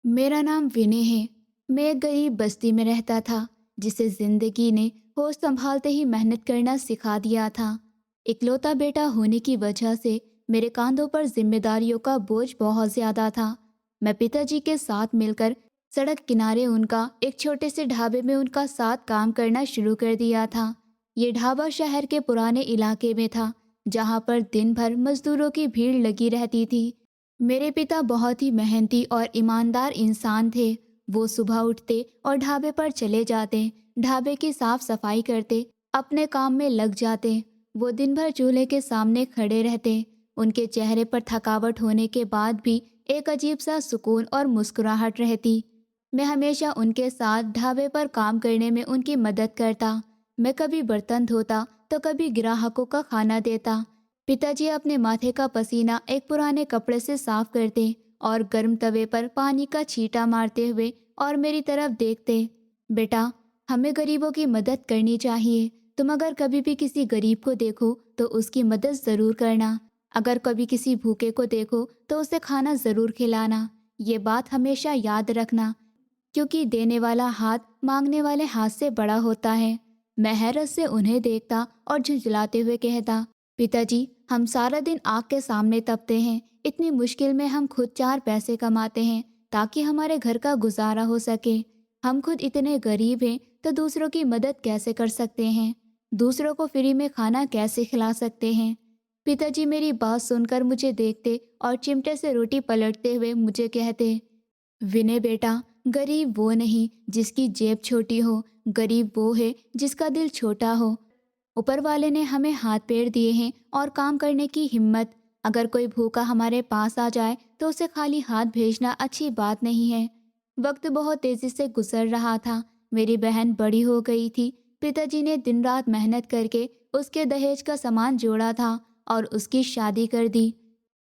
मेरा नाम विनय है। मैं एक गरीब बस्ती में रहता था, जिसे जिंदगी ने होश संभालते ही मेहनत करना सिखा दिया था। इकलौता बेटा होने की वजह से मेरे कंधों पर जिम्मेदारियों का बोझ बहुत ज्यादा था। मैं पिताजी के साथ मिलकर सड़क किनारे उनका एक छोटे से ढाबे में उनका साथ काम करना शुरू कर दिया था। ये ढाबा शहर के पुराने इलाके में था, जहाँ पर दिन भर मजदूरों की भीड़ लगी रहती थी। मेरे पिता बहुत ही मेहनती और ईमानदार इंसान थे। वो सुबह उठते और ढाबे पर चले जाते, ढाबे की साफ सफाई करते, अपने काम में लग जाते। वो दिन भर चूल्हे के सामने खड़े रहते। उनके चेहरे पर थकावट होने के बाद भी एक अजीब सा सुकून और मुस्कुराहट रहती। मैं हमेशा उनके साथ ढाबे पर काम करने में उनकी मदद करता। मैं कभी बर्तन धोता तो कभी ग्राहकों का खाना देता। पिताजी अपने माथे का पसीना एक पुराने कपड़े से साफ करते और गर्म तवे पर पानी का छींटा मारते हुए और मेरी तरफ देखते। बेटा, हमें गरीबों की मदद करनी चाहिए। तुम अगर कभी भी किसी गरीब को देखो तो उसकी मदद ज़रूर करना। अगर कभी किसी भूखे को देखो तो उसे खाना ज़रूर खिलाना। ये बात हमेशा याद रखना, क्योंकि देने वाला हाथ मांगने वाले हाथ से बड़ा होता है। मैं हैरत से उन्हें देखता और झुंझलाते हुए कहता, पिताजी, हम सारा दिन आग के सामने तपते हैं। इतनी मुश्किल में हम खुद चार पैसे कमाते हैं ताकि हमारे घर का गुजारा हो सके। हम खुद इतने गरीब हैं तो दूसरों की मदद कैसे कर सकते हैं? दूसरों को फ्री में खाना कैसे खिला सकते हैं? पिताजी मेरी बात सुनकर मुझे देखते और चिमटे से रोटी पलटते हुए मुझे कहते, विनय बेटा, गरीब वो नहीं जिसकी जेब छोटी हो, गरीब वो है जिसका दिल छोटा हो। ऊपर वाले ने हमें हाथ पैर दिए हैं और काम करने की हिम्मत। अगर कोई भूखा हमारे पास आ जाए तो उसे खाली हाथ भेजना अच्छी बात नहीं है। वक्त बहुत तेजी से गुजर रहा था। मेरी बहन बड़ी हो गई थी। पिताजी ने दिन रात मेहनत करके उसके दहेज का सामान जोड़ा था और उसकी शादी कर दी।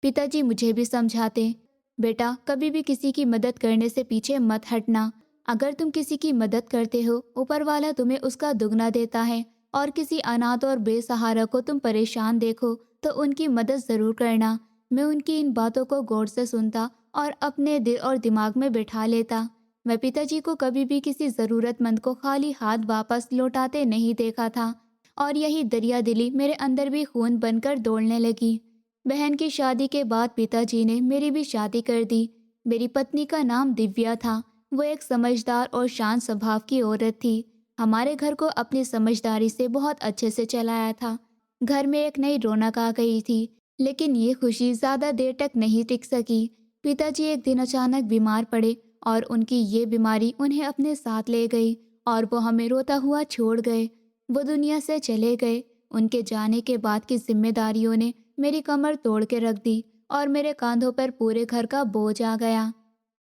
पिताजी मुझे भी समझाते, बेटा, कभी भी किसी की मदद करने से पीछे मत हटना। अगर तुम किसी की मदद करते हो, ऊपर वाला तुम्हें उसका दुगना देता है। और किसी अनाथ और बेसहारा को तुम परेशान देखो तो उनकी मदद ज़रूर करना। मैं उनकी इन बातों को गौर से सुनता और अपने दिल और दिमाग में बिठा लेता। मैं पिताजी को कभी भी किसी ज़रूरतमंद को खाली हाथ वापस लौटाते नहीं देखा था, और यही दरिया दिली मेरे अंदर भी खून बनकर दौड़ने लगी। बहन की शादी के बाद पिताजी ने मेरी भी शादी कर दी। मेरी पत्नी का नाम दिव्या था। वो एक समझदार और शांत स्वभाव की औरत थी। हमारे घर को अपनी समझदारी से बहुत अच्छे से चलाया था। घर में एक नई रौनक आ गई थी। लेकिन ये खुशी ज़्यादा देर तक नहीं टिक सकी। पिताजी एक दिन अचानक बीमार पड़े और उनकी ये बीमारी उन्हें अपने साथ ले गई और वो हमें रोता हुआ छोड़ गए। वो दुनिया से चले गए। उनके जाने के बाद की जिम्मेदारियों ने मेरी कमर तोड़ के रख दी और मेरे कंधों पर पूरे घर का बोझ आ गया।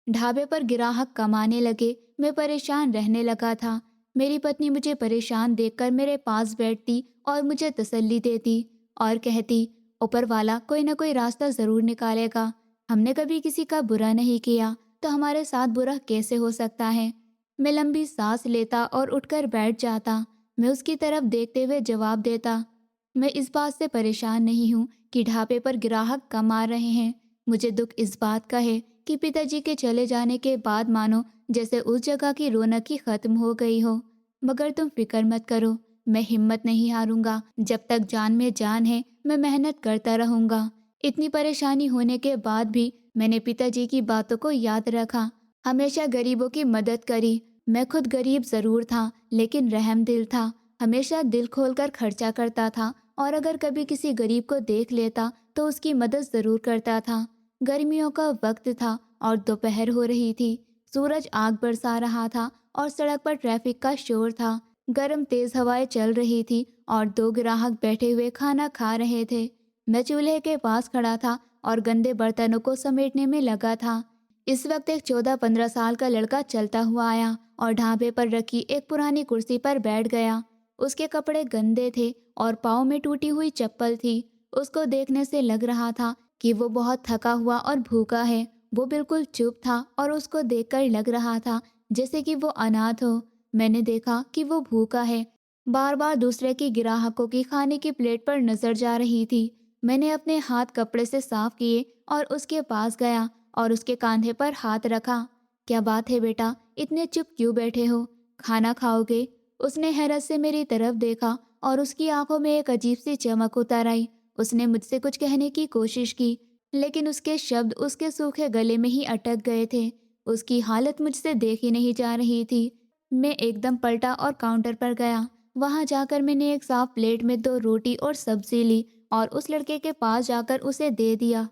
ढाबे पर ग्राहक कम आने लगे। मैं परेशान रहने लगा था। मेरी पत्नी मुझे परेशान देखकर मेरे पास बैठती और मुझे तसल्ली देती और कहती, ऊपर वाला कोई ना कोई रास्ता ज़रूर निकालेगा। हमने कभी किसी का बुरा नहीं किया तो हमारे साथ बुरा कैसे हो सकता है? मैं लंबी सांस लेता और उठकर बैठ जाता। मैं उसकी तरफ देखते हुए जवाब देता, मैं इस बात से परेशान नहीं हूँ कि ढाबे पर ग्राहक कम आ रहे हैं। मुझे दुख इस बात का है कि पिताजी के चले जाने के बाद मानो जैसे उस जगह की रौनक ही खत्म हो गई हो। मगर तुम फिक्र मत करो, मैं हिम्मत नहीं हारूंगा। जब तक जान में जान है मैं मेहनत करता रहूंगा। इतनी परेशानी होने के बाद भी मैंने पिताजी की बातों को याद रखा, हमेशा गरीबों की मदद करी। मैं खुद गरीब जरूर था, लेकिन रहम दिल था। हमेशा दिल खोलकर खर्चा करता था और अगर कभी किसी गरीब को देख लेता तो उसकी मदद जरूर करता था। गर्मियों का वक्त था और दोपहर हो रही थी। सूरज आग बरसा रहा था और सड़क पर ट्रैफिक का शोर था। गर्म तेज हवाएं चल रही थी और दो ग्राहक बैठे हुए खाना खा रहे थे। मैं चूल्हे के पास खड़ा था और गंदे बर्तनों को समेटने में लगा था। इस वक्त एक 14-15 साल का लड़का चलता हुआ आया और ढाबे पर रखी एक पुरानी कुर्सी पर बैठ गया। उसके कपड़े गंदे थे और पाँव में टूटी हुई चप्पल थी। उसको देखने से लग रहा था कि वो बहुत थका हुआ और भूखा है। वो बिल्कुल चुप था और उसको देखकर लग रहा था जैसे कि वो अनाथ हो। मैंने देखा कि वो भूखा है। बार बार दूसरे की ग्राहकों की खाने की प्लेट पर नजर जा रही थी। मैंने अपने हाथ कपड़े से साफ किए और उसके पास गया और उसके कंधे पर हाथ रखा। क्या बात है बेटा, इतने चुप क्यों बैठे हो? खाना खाओगे? उसने हैरत से मेरी तरफ देखा और उसकी आंखों में एक अजीब सी चमक उतर आई। उसने मुझसे कुछ कहने की कोशिश की, लेकिन उसके शब्द उसके सूखे गले में ही अटक गए थे। उसकी हालत मुझसे देखी नहीं जा रही थी। मैं एकदम पलटा और काउंटर पर गया। वहां जाकर मैंने एक साफ प्लेट में 2 रोटी और सब्जी ली और उस लड़के के पास जाकर उसे दे दिया।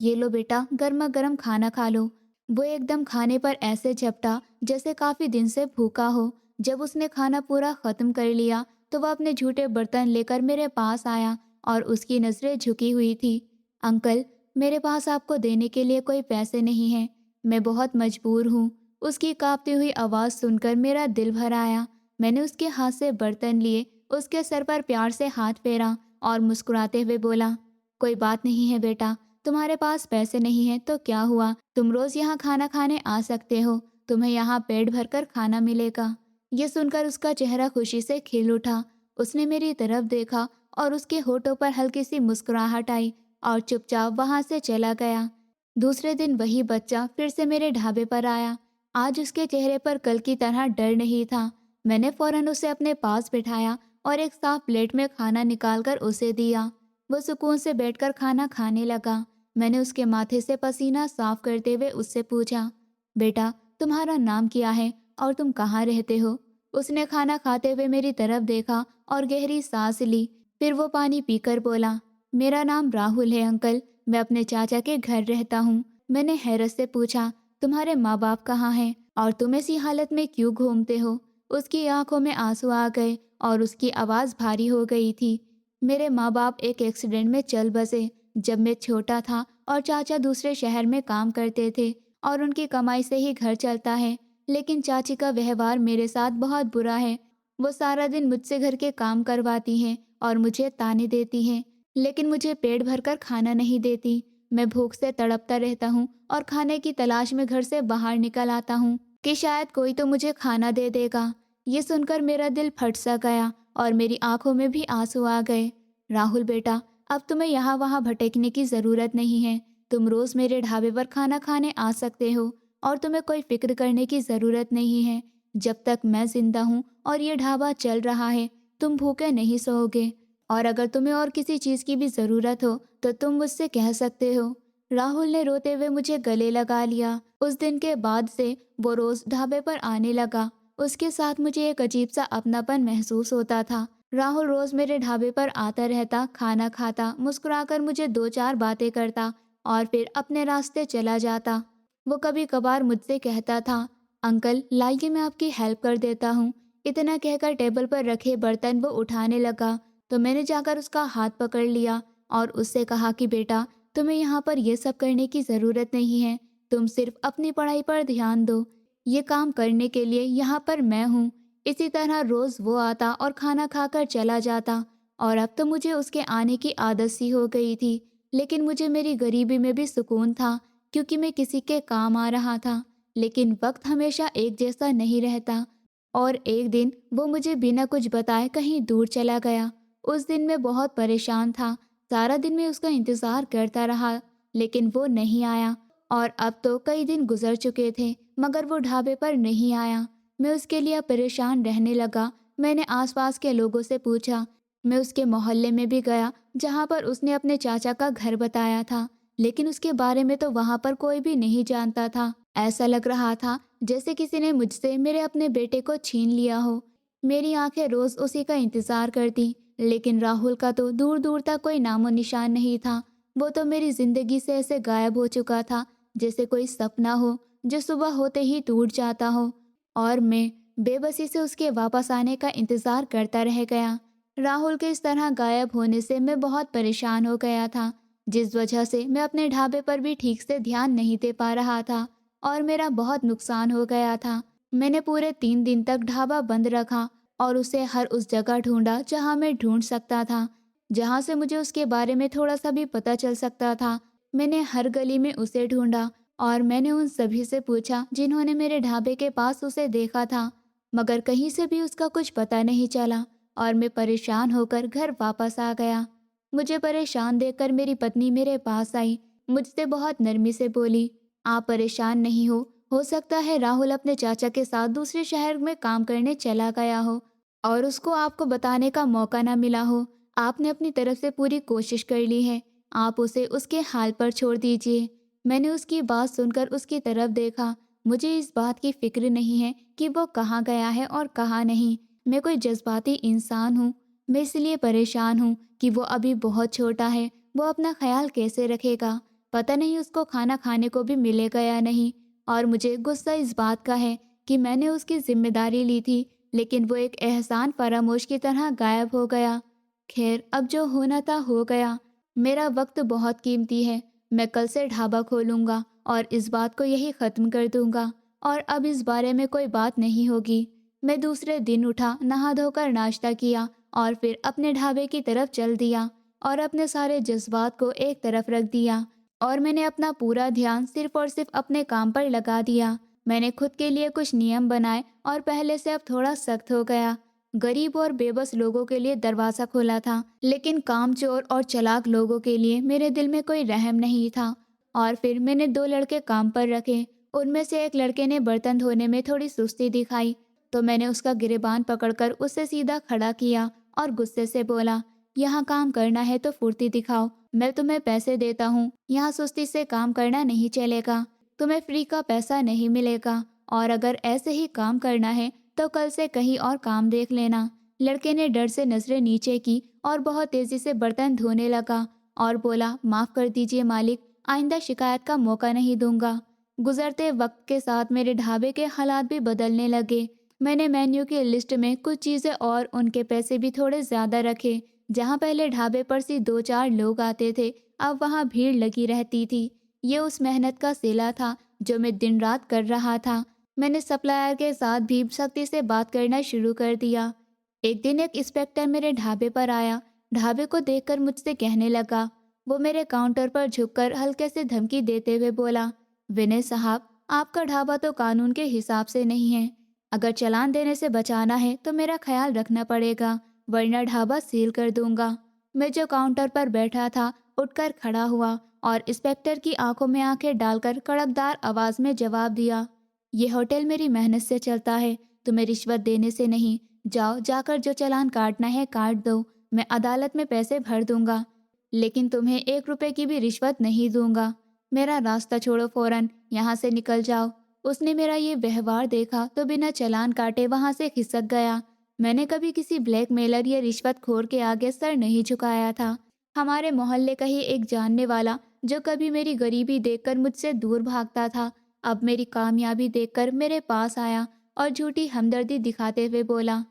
ये लो बेटा, गर्मा गर्म खाना खा लो। वो एकदम खाने पर ऐसे झपटा जैसे काफी दिन से भूखा हो। जब उसने खाना पूरा खत्म कर लिया तो वह अपने झूठे बर्तन लेकर मेरे पास आया और उसकी नजरें झुकी हुई थी। अंकल, मेरे पास आपको देने के लिए कोई पैसे नहीं हैं। मैं बहुत मजबूर हूँ। उसकी कांपती हुई आवाज़ सुनकर मेरा दिल भर आया। मैंने उसके हाथ से बर्तन लिए, उसके सर पर प्यार से हाथ फेरा और मुस्कुराते हुए बोला, कोई बात नहीं है बेटा, तुम्हारे पास पैसे नहीं हैं तो क्या हुआ, तुम रोज़ यहाँ खाना खाने आ सकते हो। तुम्हें यहाँ पेट भरकर खाना मिलेगा। ये सुनकर उसका चेहरा खुशी से खिल उठा। उसने मेरी तरफ देखा और उसके होठों पर हल्की सी मुस्कुराहट आई और चुपचाप वहां से चला गया। दूसरे दिन वही बच्चा फिर से मेरे ढाबे पर आया। आज उसके चेहरे पर कल की तरह डर नहीं था। मैंने फौरन उसे अपने पास बिठाया और एक साफ प्लेट में खाना निकालकर उसे दिया। वो सुकून से बैठकर खाना खाने लगा। मैंने उसके माथे से पसीना साफ करते हुए उससे पूछा, बेटा, तुम्हारा नाम क्या है और तुम कहाँ रहते हो? उसने खाना खाते हुए मेरी तरफ देखा और गहरी सांस ली। फिर वो पानी पीकर बोला, मेरा नाम राहुल है अंकल, मैं अपने चाचा के घर रहता हूँ। मैंने हैरत से पूछा, तुम्हारे माँ बाप कहाँ हैं और तुम ऐसी हालत में क्यों घूमते हो? उसकी आंखों में आंसू आ गए और उसकी आवाज़ भारी हो गई थी। मेरे माँ बाप एक एक्सीडेंट में चल बसे जब मैं छोटा था और चाचा दूसरे शहर में काम करते थे और उनकी कमाई से ही घर चलता है। लेकिन चाची का व्यवहार मेरे साथ बहुत बुरा है। वो सारा दिन मुझसे घर के काम करवाती हैं और मुझे ताने देती हैं, लेकिन मुझे पेट भरकर खाना नहीं देती। मैं भूख से तड़पता रहता हूँ और खाने की तलाश में घर से बाहर निकल आता हूँ कि शायद कोई तो मुझे खाना दे देगा। ये सुनकर मेरा दिल फट सा गया और मेरी आंखों में भी आंसू आ गए। राहुल बेटा, अब तुम्हें यहाँ वहाँ भटकने की ज़रूरत नहीं है। तुम रोज़ मेरे ढाबे पर खाना खाने आ सकते हो और तुम्हें कोई फिक्र करने की ज़रूरत नहीं है। जब तक मैं जिंदा हूँ और ये ढाबा चल रहा है, तुम भूखे नहीं सोओगे। और अगर तुम्हें और किसी चीज़ की भी ज़रूरत हो तो तुम मुझसे कह सकते हो। राहुल ने रोते हुए मुझे गले लगा लिया। उस दिन के बाद से वो रोज़ ढाबे पर आने लगा। उसके साथ मुझे एक अजीब सा अपनापन महसूस होता था। राहुल रोज़ मेरे ढाबे पर आता रहता, खाना खाता, मुस्कुराकर मुझे 2-4 बातें करता और फिर अपने रास्ते चला जाता। वो कभी कभार मुझसे कहता था, अंकल लाइए मैं आपकी हेल्प कर देता हूँ। इतना कहकर टेबल पर रखे बर्तन वो उठाने लगा तो मैंने जाकर उसका हाथ पकड़ लिया और उससे कहा कि बेटा, तुम्हें यहाँ पर यह सब करने की ज़रूरत नहीं है। तुम सिर्फ अपनी पढ़ाई पर ध्यान दो। ये काम करने के लिए यहाँ पर मैं हूँ। इसी तरह रोज़ वो आता और खाना खाकर चला जाता और अब तो मुझे उसके आने की आदत सी हो गई थी। लेकिन मुझे मेरी गरीबी में भी सुकून था क्योंकि मैं किसी के काम आ रहा था। लेकिन वक्त हमेशा एक जैसा नहीं रहता और एक दिन वो मुझे बिना कुछ बताए कहीं दूर चला गया। उस दिन मैं बहुत परेशान था। सारा दिन मैं उसका इंतज़ार करता रहा, लेकिन वो नहीं आया और अब तो कई दिन गुजर चुके थे मगर वो ढाबे पर नहीं आया। मैं उसके लिए परेशान रहने लगा। मैंने आसपास के लोगों से पूछा। मैं उसके मोहल्ले में भी गया जहाँ पर उसने अपने चाचा का घर बताया था, लेकिन उसके बारे में तो वहाँ पर कोई भी नहीं जानता था। ऐसा लग रहा था जैसे किसी ने मुझसे मेरे अपने बेटे को छीन लिया हो। मेरी आंखें रोज़ उसी का इंतज़ार करती, लेकिन राहुल का तो दूर दूर तक कोई नामो निशान नहीं था। वो तो मेरी ज़िंदगी से ऐसे गायब हो चुका था जैसे कोई सपना हो जो सुबह होते ही टूट जाता हो। और मैं बेबसी से उसके वापस आने का इंतज़ार करता रह गया। राहुल के इस तरह गायब होने से मैं बहुत परेशान हो गया था, जिस वजह से मैं अपने ढाबे पर भी ठीक से ध्यान नहीं दे पा रहा था और मेरा बहुत नुकसान हो गया था। मैंने पूरे 3 दिन तक ढाबा बंद रखा और उसे हर उस जगह ढूंढा जहां मैं ढूंढ सकता था, जहां से मुझे उसके बारे में थोड़ा सा भी पता चल सकता था। मैंने हर गली में उसे ढूंढा और मैंने उन सभी से पूछा जिन्होंने मेरे ढाबे के पास उसे देखा था, मगर कहीं से भी उसका कुछ पता नहीं चला और मैं परेशान होकर घर वापस आ गया। मुझे परेशान देखकर मेरी पत्नी मेरे पास आई, मुझसे बहुत नरमी से बोली, आप परेशान नहीं हो, हो सकता है राहुल अपने चाचा के साथ दूसरे शहर में काम करने चला गया हो और उसको आपको बताने का मौका ना मिला हो। आपने अपनी तरफ से पूरी कोशिश कर ली है, आप उसे उसके हाल पर छोड़ दीजिए। मैंने उसकी बात सुनकर उसकी तरफ देखा। मुझे इस बात की फिक्र नहीं है कि वो कहाँ गया है और कहाँ नहीं। मैं कोई जज्बाती इंसान हूँ। मैं इसलिए परेशान हूँ कि वो अभी बहुत छोटा है, वो अपना ख्याल कैसे रखेगा। पता नहीं उसको खाना खाने को भी मिलेगा या नहीं। और मुझे गुस्सा इस बात का है कि मैंने उसकी जिम्मेदारी ली थी, लेकिन वो एक एहसान फरामोश की तरह गायब हो गया। खैर, अब जो होना था हो गया। मेरा वक्त बहुत कीमती है। मैं कल से ढाबा खोलूंगा और इस बात को यही ख़त्म कर दूंगा और अब इस बारे में कोई बात नहीं होगी। मैं दूसरे दिन उठा, नहा धोकर नाश्ता किया और फिर अपने ढाबे की तरफ चल दिया और अपने सारे जज्बात को एक तरफ रख दिया और मैंने अपना पूरा ध्यान सिर्फ और सिर्फ अपने काम पर लगा दिया। मैंने खुद के लिए कुछ नियम बनाए और पहले से अब थोड़ा सख्त हो गया। गरीब और बेबस लोगों के लिए दरवाज़ा खोला था, लेकिन कामचोर और चालाक लोगों के लिए मेरे दिल में कोई रहम नहीं था। और फिर मैंने 2 लड़के काम पर रखे। उनमें से एक लड़के ने बर्तन धोने में थोड़ी सुस्ती दिखाई, तो मैंने उसका गिरेबान पकड़कर उसे सीधा खड़ा किया और गुस्से से बोला, यहाँ काम करना है तो फुर्ती दिखाओ। मैं तुम्हें पैसे देता हूँ, यहाँ सुस्ती से काम करना नहीं चलेगा। तुम्हें फ्री का पैसा नहीं मिलेगा और अगर ऐसे ही काम करना है तो कल से कहीं और काम देख लेना। लड़के ने डर से नजरें नीचे की और बहुत तेजी से बर्तन धोने लगा और बोला, माफ कर दीजिए मालिक, आइंदा शिकायत का मौका नहीं दूंगा। गुजरते वक्त के साथ मेरे ढाबे के हालात भी बदलने लगे। मैंने मेन्यू की लिस्ट में कुछ चीज़ें और उनके पैसे भी थोड़े ज़्यादा रखे। जहाँ पहले ढाबे पर से 2-4 लोग आते थे, अब वहाँ भीड़ लगी रहती थी। ये उस मेहनत का सिला था जो मैं दिन रात कर रहा था। मैंने सप्लायर के साथ भी सख्ती से बात करना शुरू कर दिया। एक दिन एक इंस्पेक्टर मेरे ढाबे पर आया। ढाबे को देखकर मुझसे कहने लगा। वो मेरे काउंटर पर झुककर हल्के से धमकी देते हुए बोला, विनय साहब, आपका ढाबा तो कानून के हिसाब से नहीं है। अगर चालान देने से बचाना है तो मेरा ख्याल रखना पड़ेगा, वरना ढाबा सील कर दूंगा। मैं जो काउंटर पर बैठा था उठकर खड़ा हुआ और इंस्पेक्टर की आंखों में आंखें डालकर कड़कदार आवाज में जवाब दिया, ये होटल मेरी मेहनत से चलता है, तुम्हें रिश्वत देने से नहीं। जाओ, जाकर जो चालान काटना है काट दो, मैं अदालत में पैसे भर दूंगा, लेकिन तुम्हें 1 रुपए की भी रिश्वत नहीं दूंगा। मेरा रास्ता छोड़ो, फौरन यहाँ से निकल जाओ। उसने मेरा ये व्यवहार देखा तो बिना चालान काटे वहाँ से खिसक गया। मैंने कभी किसी ब्लैकमेलर या रिश्वतखोर के आगे सर नहीं झुकाया था। हमारे मोहल्ले का ही एक जानने वाला, जो कभी मेरी गरीबी देखकर मुझसे दूर भागता था, अब मेरी कामयाबी देखकर मेरे पास आया और झूठी हमदर्दी दिखाते हुए बोला,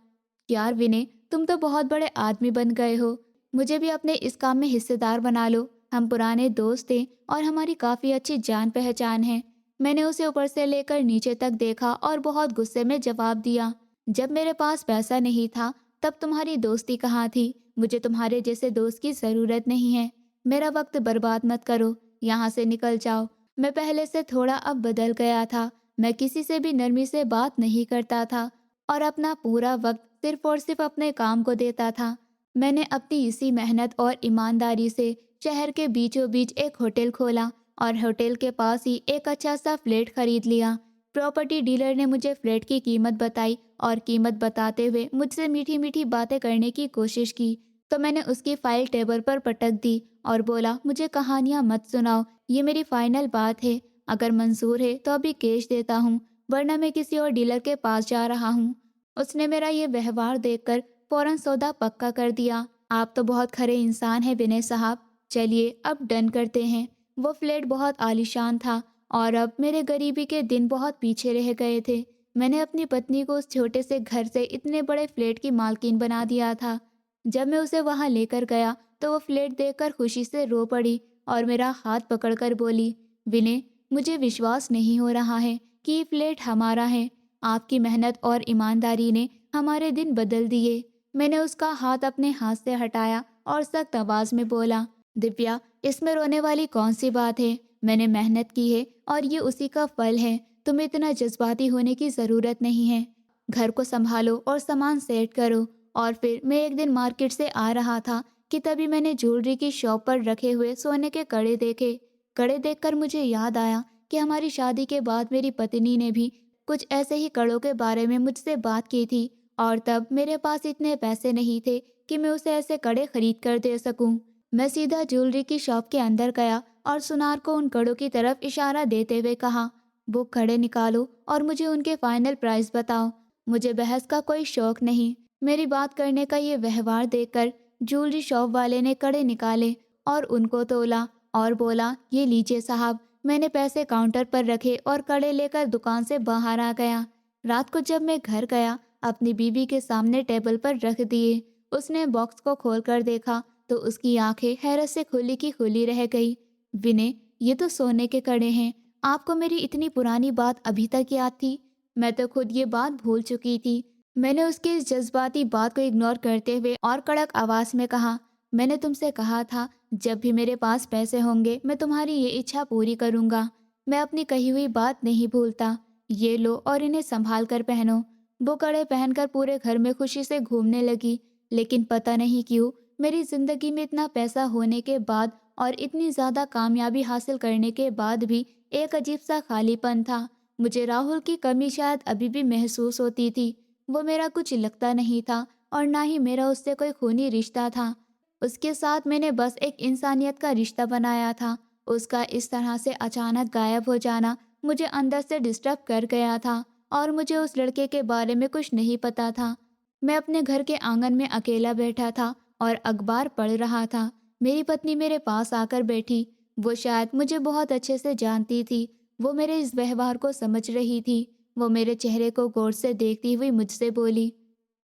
यार विनय, तुम तो बहुत बड़े आदमी बन गए हो, मुझे भी अपने इस काम में हिस्सेदार बना लो। हम पुराने दोस्त थे और हमारी काफ़ी अच्छी जान पहचान है। मैंने उसे ऊपर से लेकर नीचे तक देखा और बहुत गुस्से में जवाब दिया, जब मेरे पास पैसा नहीं था तब तुम्हारी दोस्ती कहाँ थी। मुझे तुम्हारे जैसे दोस्त की ज़रूरत नहीं है। मेरा वक्त बर्बाद मत करो, यहाँ से निकल जाओ। मैं पहले से थोड़ा अब बदल गया था। मैं किसी से भी नरमी से बात नहीं करता था और अपना पूरा वक्त सिर्फ और सिर्फ अपने काम को देता था। मैंने अपनी इसी मेहनत और ईमानदारी से शहर के बीचों बीच एक होटल खोला और होटल के पास ही एक अच्छा सा फ्लैट खरीद लिया। प्रॉपर्टी डीलर ने मुझे फ्लैट की कीमत बताई और कीमत बताते हुए मुझसे मीठी मीठी बातें करने की कोशिश की, तो मैंने उसकी फाइल टेबल पर पटक दी और बोला, मुझे कहानियाँ मत सुनाओ, ये मेरी फाइनल बात है। अगर मंजूर है तो अभी कैश देता हूँ, वरना मैं किसी और डीलर के पास जा रहा हूँ। उसने मेरा ये व्यवहार देखकर फौरन सौदा पक्का कर दिया। आप तो बहुत खरे इंसान हैं विनय साहब, चलिए अब डन करते हैं। वो फ्लैट बहुत आलीशान था और अब मेरे गरीबी के दिन बहुत पीछे रह गए थे। मैंने अपनी पत्नी को उस छोटे से घर से इतने बड़े फ्लैट की मालकिन बना दिया था। जब मैं उसे वहां लेकर गया तो वो फ्लैट देखकर खुशी से रो पड़ी और मेरा हाथ पकड़कर बोली, विनय, मुझे विश्वास नहीं हो रहा है कि ये फ्लैट हमारा है। आपकी मेहनत और ईमानदारी ने हमारे दिन बदल दिए। मैंने उसका हाथ अपने हाथ से हटाया और सख्त आवाज में बोला, दिव्या, इसमें रोने वाली कौन सी बात है। मैंने मेहनत की है और ये उसी का फल है। तुम्हें इतना जज्बाती होने की ज़रूरत नहीं है। घर को संभालो और सामान सेट करो। और फिर मैं एक दिन मार्केट से आ रहा था कि तभी मैंने ज्वेलरी की शॉप पर रखे हुए सोने के कड़े देखे। कड़े देखकर मुझे याद आया कि हमारी शादी के बाद मेरी पत्नी ने भी कुछ ऐसे ही कड़ों के बारे में मुझसे बात की थी, और तब मेरे पास इतने पैसे नहीं थे कि मैं उसे ऐसे कड़े खरीद कर दे सकूं। मैं सीधा ज्वेलरी की शॉप के अंदर गया और सुनार को उन कड़ों की तरफ इशारा देते हुए कहा, वो कड़े निकालो और मुझे उनके फाइनल प्राइस बताओ। मुझे बहस का कोई शौक नहीं। मेरी बात करने का ये व्यवहार देखकर ज्वेलरी शॉप वाले ने कड़े निकाले और उनको तोला और बोला, ये लीजिए साहब। मैंने पैसे काउंटर पर रखे और कड़े लेकर दुकान से बाहर आ गया। रात को जब मैं घर गया, अपनी बीवी के सामने टेबल पर रख दिए। उसने बॉक्स को खोलकर देखा तो उसकी आंखें हैरत से खुली की खुली रह गई। विनय, ये तो सोने के कड़े हैं। आपको मेरी इतनी पुरानी बात अभी तक याद थी? मैं तो खुद ये बात भूल चुकी थी। मैंने उसकी इस जज्बाती बात को इग्नोर करते हुए और कड़क आवाज में कहा, मैंने तुमसे कहा था जब भी मेरे पास पैसे होंगे मैं तुम्हारी ये इच्छा पूरी करूंगा। मैं अपनी कही हुई बात नहीं भूलता। ये लो और इन्हें संभाल कर पहनो। वो कड़े पहनकर पूरे घर में खुशी से घूमने लगी। लेकिन पता नहीं क्यों मेरी जिंदगी में इतना पैसा होने के बाद और इतनी ज्यादा कामयाबी हासिल करने के बाद भी एक अजीब सा खालीपन था। मुझे राहुल की कमी शायद अभी भी महसूस होती थी। वो मेरा कुछ लगता नहीं था और ना ही मेरा उससे कोई खूनी रिश्ता था। उसके साथ मैंने बस एक इंसानियत का रिश्ता बनाया था। उसका इस तरह से अचानक गायब हो जाना मुझे अंदर से डिस्टर्ब कर गया था और मुझे उस लड़के के बारे में कुछ नहीं पता था। मैं अपने घर के आंगन में अकेला बैठा था और अखबार पढ़ रहा था। मेरी पत्नी मेरे पास आकर बैठी। वो शायद मुझे बहुत अच्छे से जानती थी। वो मेरे इस व्यवहार को समझ रही थी। वो मेरे चेहरे को गौर से देखती हुई मुझसे बोली,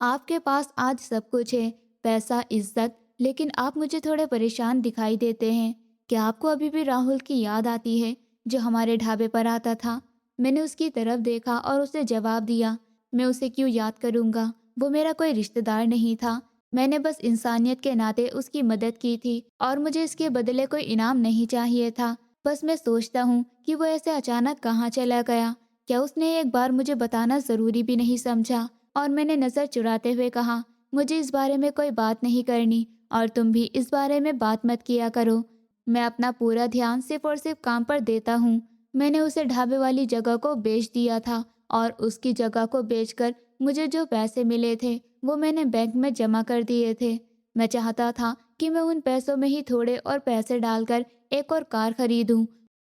आपके पास आज सब कुछ है, पैसा, इज्जत, लेकिन आप मुझे थोड़े परेशान दिखाई देते हैं। क्या आपको अभी भी राहुल की याद आती है जो हमारे ढाबे पर आता था? मैंने उसकी तरफ देखा और उसे जवाब दिया, मैं उसे क्यों याद करूँगा? वो मेरा कोई रिश्तेदार नहीं था। मैंने बस इंसानियत के नाते उसकी मदद की थी और मुझे इसके बदले कोई इनाम नहीं चाहिए था। बस मैं सोचता हूँ कि वो ऐसे अचानक कहाँ चला गया। क्या उसने एक बार मुझे बताना ज़रूरी भी नहीं समझा? और मैंने नज़र चुराते हुए कहा, मुझे इस बारे में कोई बात नहीं करनी और तुम भी इस बारे में बात मत किया करो। मैं अपना पूरा ध्यान सिर्फ और सिर्फ काम पर देता हूँ। मैंने उसे ढाबे वाली जगह को बेच दिया था और उसकी जगह को बेचकर मुझे जो पैसे मिले थे वो मैंने बैंक में जमा कर दिए थे। मैं चाहता था कि मैं उन पैसों में ही थोड़े और पैसे डालकर एक और कार खरीदूं,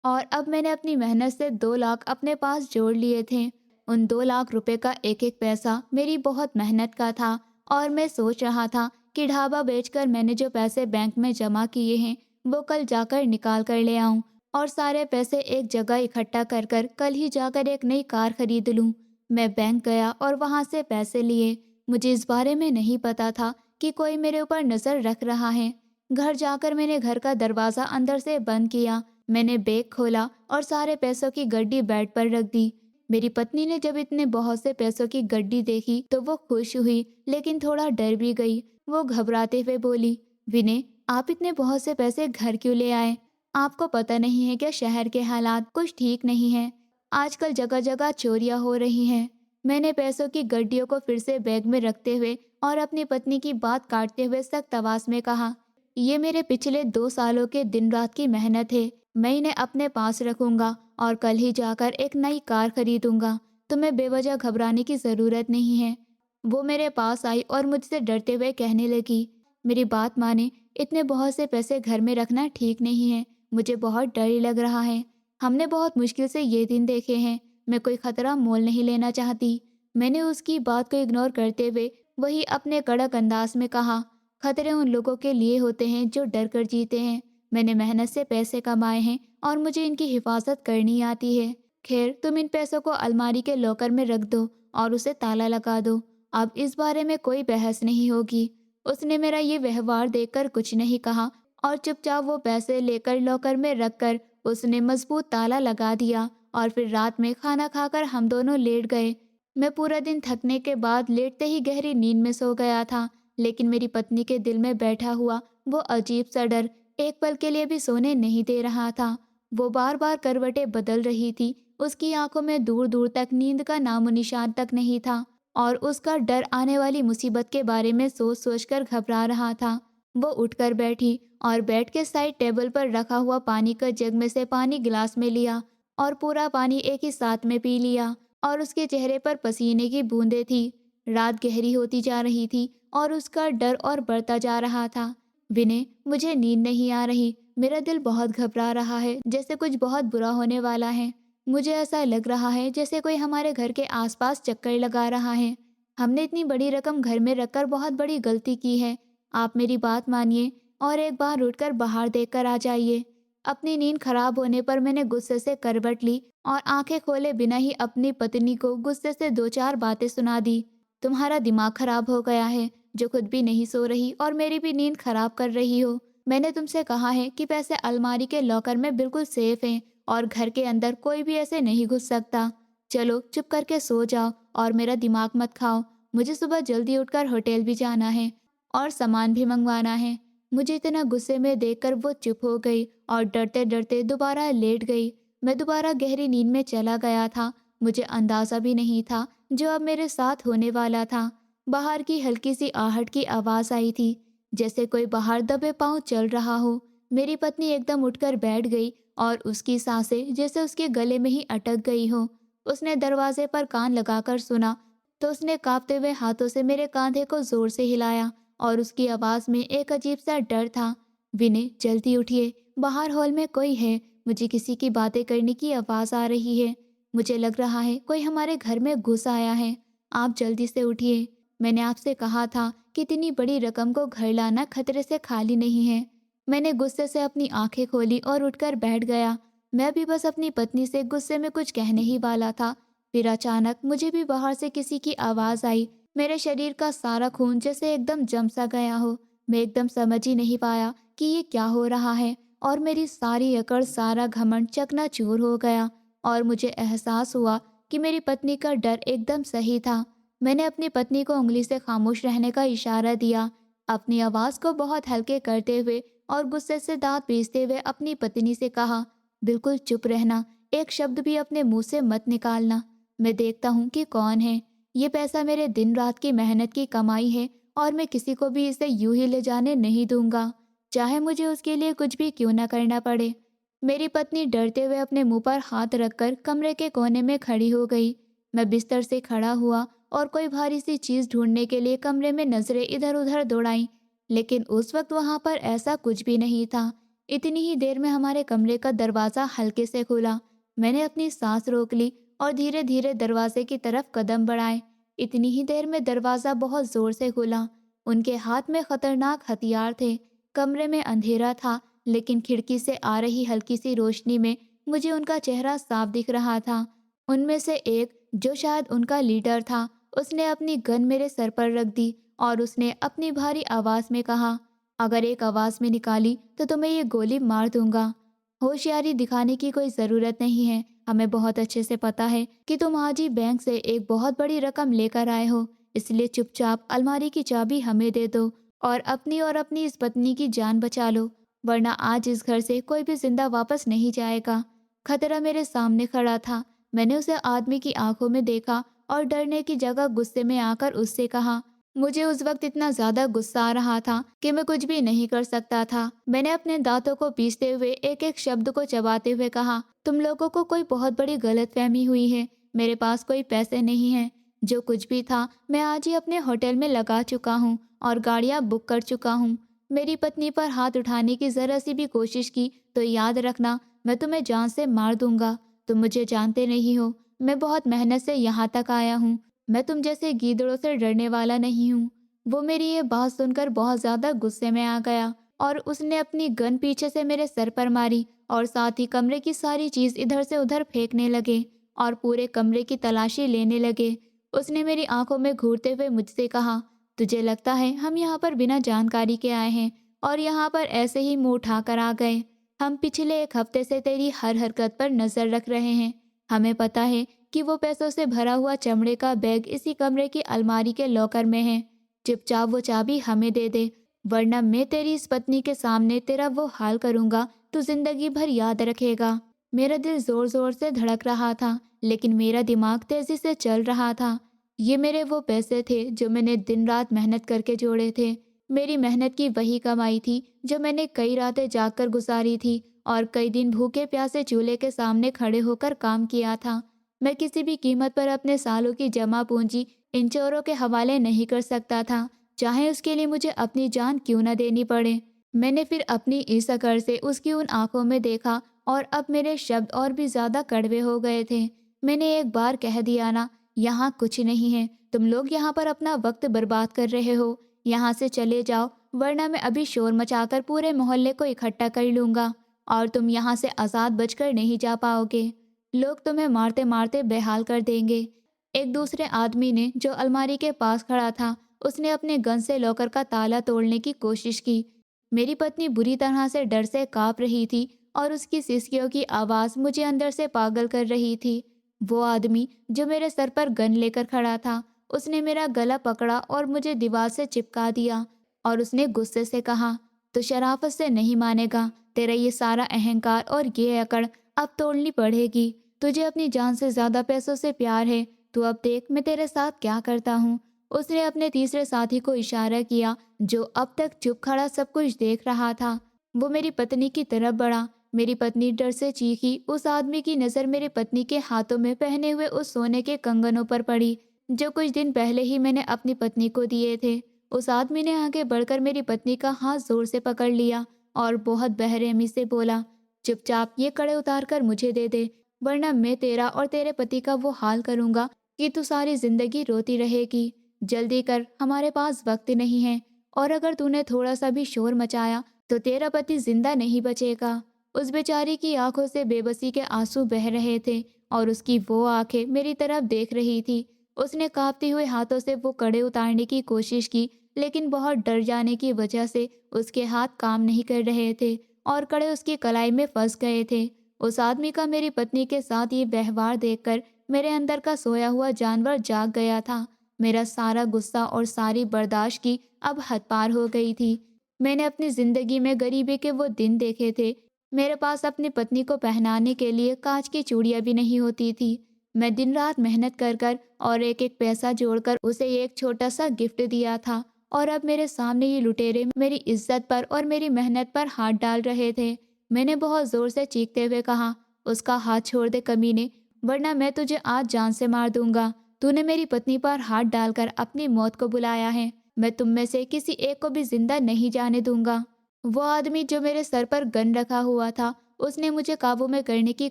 और अब मैंने अपनी मेहनत से 2 लाख अपने पास जोड़ लिए थे। उन 2 लाख रुपए का एक एक पैसा मेरी बहुत मेहनत का था और मैं सोच रहा था कि ढाबा बेचकर मैंने जो पैसे बैंक में जमा किए हैं वो कल जाकर निकाल कर ले आऊं और सारे पैसे एक जगह इकट्ठा कर कर कल ही जाकर एक नई कार खरीद लूं। मैं बैंक गया और वहां से पैसे लिए। मुझे इस बारे में नहीं पता था कि कोई मेरे ऊपर नजर रख रहा है। घर जाकर मैंने घर का दरवाजा अंदर से बंद किया। मैंने बैग खोला और सारे पैसों की गड्डी बेड पर रख दी। मेरी पत्नी ने जब इतने बहुत से पैसों की गड्डी देखी तो वो खुश हुई, लेकिन थोड़ा डर भी गई। वो घबराते हुए बोली, विनय, आप इतने बहुत से पैसे घर क्यों ले आए? आपको पता नहीं है क्या शहर के हालात कुछ ठीक नहीं हैं? आजकल जगह जगह चोरियां हो रही हैं। मैंने पैसों की गड्डियों को फिर से बैग में रखते हुए और अपनी पत्नी की बात काटते हुए सख्त आवाज में कहा, ये मेरे पिछले 2 सालों के दिन रात की मेहनत है। मैं इन्हें अपने पास रखूंगा और कल ही जाकर एक नई कार खरीदूंगा। तुम्हें बेवजह घबराने की ज़रूरत नहीं है। वो मेरे पास आई और मुझसे डरते हुए कहने लगी, मेरी बात माने, इतने बहुत से पैसे घर में रखना ठीक नहीं है। मुझे बहुत डर लग रहा है। हमने बहुत मुश्किल से ये दिन देखे हैं। मैं कोई खतरा मोल नहीं लेना चाहती। मैंने उसकी बात को इग्नोर करते हुए वही अपने कड़क अंदाज में कहा, खतरे उन लोगों के लिए होते हैं जो डर कर जीते हैं। मैंने मेहनत से पैसे कमाए हैं और मुझे इनकी हिफाजत करनी आती है। खैर, तुम इन पैसों को अलमारी के लॉकर में रख दो और उसे ताला लगा दो। अब इस बारे में कोई बहस नहीं होगी। उसने मेरा ये व्यवहार देखकर कुछ नहीं कहा और चुपचाप वो पैसे लेकर लॉकर में रखकर उसने मजबूत ताला लगा दिया और फिर रात में खाना खाकर हम दोनों लेट गए। मैं पूरा दिन थकने के बाद लेटते ही गहरी नींद में सो गया था, लेकिन मेरी पत्नी के दिल में बैठा हुआ वो अजीब सा डर एक पल के लिए भी सोने नहीं दे रहा था। वो बार बार करवटें बदल रही थी। उसकी आंखों में दूर दूर तक नींद का नामो निशान तक नहीं था और उसका डर आने वाली मुसीबत के बारे में सोच सोच कर घबरा रहा था। वो उठकर बैठी और बेड के साइड टेबल पर रखा हुआ पानी का जग में से पानी गिलास में लिया और पूरा पानी एक ही साथ में पी लिया और उसके चेहरे पर पसीने की बूंदें थी। रात गहरी होती जा रही थी और उसका डर और बढ़ता जा रहा था। विनय, मुझे नींद नहीं आ रही। मेरा दिल बहुत घबरा रहा है, जैसे कुछ बहुत बुरा होने वाला है। मुझे ऐसा लग रहा है जैसे कोई हमारे घर के आसपास चक्कर लगा रहा है। हमने इतनी बड़ी रकम घर में रखकर बहुत बड़ी गलती की है। आप मेरी बात मानिए और एक बार उठकर बाहर देखकर आ जाइए। अपनी नींद खराब होने पर मैंने गुस्से से करवट ली और आंखें खोले बिना ही अपनी पत्नी को गुस्से से दो चार बातें सुना दी। तुम्हारा दिमाग खराब हो गया है, जो खुद भी नहीं सो रही और मेरी भी नींद खराब कर रही हो। मैंने तुमसे कहा है कि पैसे अलमारी के लॉकर में बिल्कुल सेफ हैं और घर के अंदर कोई भी ऐसे नहीं घुस सकता। चलो चुप करके सो जाओ और मेरा दिमाग मत खाओ। मुझे सुबह जल्दी उठकर होटल भी जाना है और सामान भी मंगवाना है। मुझे इतना गुस्से में देखकर वो चुप हो गई और डरते डरते दोबारा लेट गई। मैं दोबारा गहरी नींद में चला गया था। मुझे अंदाजा भी नहीं था जो अब मेरे साथ होने वाला था। बाहर की हल्की सी आहट की आवाज़ आई थी, जैसे कोई बाहर दबे पांव चल रहा हो। मेरी पत्नी एकदम उठकर बैठ गई और उसकी सांसें जैसे उसके गले में ही अटक गई हो। उसने दरवाजे पर कान लगाकर सुना तो उसने कांपते हुए हाथों से मेरे कंधे को जोर से हिलाया और उसकी आवाज़ में एक अजीब सा डर था। विनय, जल्दी उठिए, बाहर हॉल में कोई है। मुझे किसी की बातें करने की आवाज़ आ रही है। मुझे लग रहा है कोई हमारे घर में घुस आया है। आप जल्दी से उठिए। मैंने आपसे कहा था कि इतनी बड़ी रकम को घर लाना खतरे से खाली नहीं है। मैंने गुस्से से अपनी आंखें खोली और उठकर बैठ गया। मैं भी बस अपनी पत्नी से गुस्से में कुछ कहने ही वाला था, फिर अचानक मुझे भी बाहर से किसी की आवाज़ आई। मेरे शरीर का सारा खून जैसे एकदम जम सा गया हो। मैं एकदम समझ ही नहीं पाया कि ये क्या हो रहा है और मेरी सारी अकड़, सारा घमंड चकनाचूर हो गया और मुझे एहसास हुआ कि मेरी पत्नी का डर एकदम सही था। मैंने अपनी पत्नी को उंगली से खामोश रहने का इशारा दिया, अपनी आवाज़ को बहुत हल्के करते हुए और गुस्से से दांत पीसते हुए अपनी पत्नी से कहा, बिल्कुल चुप रहना, एक शब्द भी अपने मुंह से मत निकालना। मैं देखता हूँ कि कौन है। ये पैसा मेरे दिन रात की मेहनत की कमाई है और मैं किसी को भी इसे यूं ही ले जाने नहीं दूंगा, चाहे मुझे उसके लिए कुछ भी क्यों ना करना पड़े। मेरी पत्नी डरते हुए अपने मुंह पर हाथ रखकर कमरे के कोने में खड़ी हो गई। मैं बिस्तर से खड़ा हुआ और कोई भारी सी चीज़ ढूंढने के लिए कमरे में नजरें इधर उधर दौड़ाई, लेकिन उस वक्त वहां पर ऐसा कुछ भी नहीं था। इतनी ही देर में हमारे कमरे का दरवाज़ा हल्के से खुला। मैंने अपनी सांस रोक ली और धीरे धीरे दरवाजे की तरफ कदम बढ़ाए। इतनी ही देर में दरवाज़ा बहुत ज़ोर से खुला। उनके हाथ में खतरनाक हथियार थे। कमरे में अंधेरा था, लेकिन खिड़की से आ रही हल्की सी रोशनी में मुझे उनका चेहरा साफ दिख रहा था। उनमें से एक, जो शायद उनका लीडर था, उसने अपनी गन मेरे सर पर रख दी और उसने अपनी भारी आवाज़ में कहा, अगर एक आवाज़ में निकाली तो तुम्हें ये गोली मार दूंगा। होशियारी दिखाने की कोई ज़रूरत नहीं है। हमें बहुत अच्छे से पता है कि तुम आज ही बैंक से एक बहुत बड़ी रकम लेकर आए हो, इसलिए चुपचाप अलमारी की चाबी हमें दे दो और अपनी इस पत्नी की जान बचा लो, वरना आज इस घर से कोई भी जिंदा वापस नहीं जाएगा। खतरा मेरे सामने खड़ा था। मैंने उसे आदमी की आंखों में देखा और डरने की जगह गुस्से में आकर उससे कहा। मुझे उस वक्त इतना ज्यादा गुस्सा आ रहा था कि मैं कुछ भी नहीं कर सकता था। मैंने अपने दांतों को पीसते हुए एक एक शब्द को चबाते हुए कहा, तुम लोगों को कोई बहुत बड़ी गलतफहमी हुई है। मेरे पास कोई पैसे नहीं हैं। जो कुछ भी था मैं आज ही अपने होटल में लगा चुका हूँ और गाड़ियाँ बुक कर चुका हूँ। मेरी पत्नी पर हाथ उठाने की जरा सी भी कोशिश की तो याद रखना, मैं तुम्हें जान से मार दूंगा। तुम मुझे जानते नहीं हो। मैं बहुत मेहनत से यहाँ तक आया हूँ। मैं तुम जैसे गीदड़ों से डरने वाला नहीं हूँ। वो मेरी ये बात सुनकर बहुत ज्यादा गुस्से में आ गया और उसने अपनी गन पीछे से मेरे सर पर मारी और साथ ही कमरे की सारी चीज इधर से उधर फेंकने लगे और पूरे कमरे की तलाशी लेने लगे। उसने मेरी आंखों में घूरते हुए मुझसे कहा, तुझे लगता है हम यहाँ पर बिना जानकारी के आए हैं और यहाँ पर ऐसे ही मुंह उठाकर आ गए? हम पिछले एक हफ्ते से तेरी हर हरकत पर नजर रख रहे हैं। हमें पता है कि वो पैसों से भरा हुआ चमड़े का बैग इसी कमरे की अलमारी के लॉकर में है। चुपचाप वो चाबी हमें दे दे, वरना मैं तेरी इस पत्नी के सामने तेरा वो हाल करूंगा तू जिंदगी भर याद रखेगा। मेरा दिल जोर जोर से धड़क रहा था, लेकिन मेरा दिमाग तेजी से चल रहा था। ये मेरे वो पैसे थे जो मैंने दिन रात मेहनत करके जोड़े थे। मेरी मेहनत की वही कमाई थी जो मैंने कई रातें जागकर गुजारी थी और कई दिन भूखे प्यासे चूल्हे के सामने खड़े होकर काम किया था। मैं किसी भी कीमत पर अपने सालों की जमा पूंजी इन चोरों के हवाले नहीं कर सकता था, चाहे उसके लिए मुझे अपनी जान क्यों न देनी पड़े। मैंने फिर अपनी इस अकड़ से उसकी उन आंखों में देखा और अब मेरे शब्द और भी ज्यादा कड़वे हो गए थे। मैंने एक बार कह दिया ना, यहाँ कुछ नहीं है, तुम लोग यहाँ पर अपना वक्त बर्बाद कर रहे हो, यहाँ से चले जाओ, वरना मैं अभी शोर मचाकर पूरे मोहल्ले को इकट्ठा कर लूंगा और तुम यहाँ से आज़ाद बचकर नहीं जा पाओगे। लोग तुम्हें मारते मारते बेहाल कर देंगे। एक दूसरे आदमी ने, जो अलमारी के पास खड़ा था, उसने अपने गन से लॉकर का ताला तोड़ने की कोशिश की। मेरी पत्नी बुरी तरह से डर से कांप रही थी और उसकी सिसकियों की आवाज़ मुझे अंदर से पागल कर रही थी। वो आदमी जो मेरे सर पर गन लेकर खड़ा था, उसने मेरा गला पकड़ा और मुझे दीवार से चिपका दिया और उसने गुस्से से कहा, तो शराफत से नहीं मानेगा, तेरा ये सारा अहंकार और ये अकड़ अब तोड़नी पड़ेगी। तुझे अपनी जान से ज्यादा पैसों से प्यार है, तू अब देख मैं तेरे साथ क्या करता हूँ। उसने अपने तीसरे साथी को इशारा किया, जो अब तक चुप खड़ा सब कुछ देख रहा था। वो मेरी पत्नी की तरफ बढ़ा। मेरी पत्नी डर से चीखी। उस आदमी की नज़र मेरी पत्नी के हाथों में पहने हुए उस सोने के कंगनों पर पड़ी, जो कुछ दिन पहले ही मैंने अपनी पत्नी को दिए थे। उस आदमी ने आगे बढ़कर मेरी पत्नी का हाथ जोर से पकड़ लिया और बहुत बेरहमी से बोला, चुपचाप ये कड़े उतार कर मुझे दे दे, वरना मैं तेरा और तेरे पति का वो हाल करूंगा कि तू सारी जिंदगी रोती रहेगी। जल्दी कर, हमारे पास वक्त नहीं है, और अगर तूने थोड़ा सा भी शोर मचाया तो तेरा पति जिंदा नहीं बचेगा। उस बेचारी की आंखों से बेबसी के आंसू बह रहे थे और उसकी वो आंखें मेरी तरफ देख रही थी। उसने कांपते हुए हाथों से वो कड़े उतारने की कोशिश की, लेकिन बहुत डर जाने की वजह से उसके हाथ काम नहीं कर रहे थे और कड़े उसकी कलाई में फंस गए थे। उस आदमी का मेरी पत्नी के साथ ये व्यवहार देखकर मेरे अंदर का सोया हुआ जानवर जाग गया था। मेरा सारा गुस्सा और सारी बर्दाश्त की अब हद पार हो गई थी। मैंने अपनी जिंदगी में गरीबी के वो दिन देखे थे। मेरे पास अपनी पत्नी को पहनाने के लिए कांच की चूड़ियां भी नहीं होती थी। मैं दिन रात मेहनत कर कर और एक एक पैसा जोड़कर उसे एक छोटा सा गिफ्ट दिया था, और अब मेरे सामने ये लुटेरे मेरी इज्जत पर और मेरी मेहनत पर हाथ डाल रहे थे। मैंने बहुत जोर से चीखते हुए कहा, उसका हाथ छोड़ दे कमीने, वरना मैं तुझे आज जान से मार दूंगा। तूने मेरी पत्नी पर हाथ डालकर अपनी मौत को बुलाया है। मैं तुम में से किसी एक को भी जिंदा नहीं जाने दूंगा। वो आदमी जो मेरे सर पर गन रखा हुआ था, उसने मुझे काबू में करने की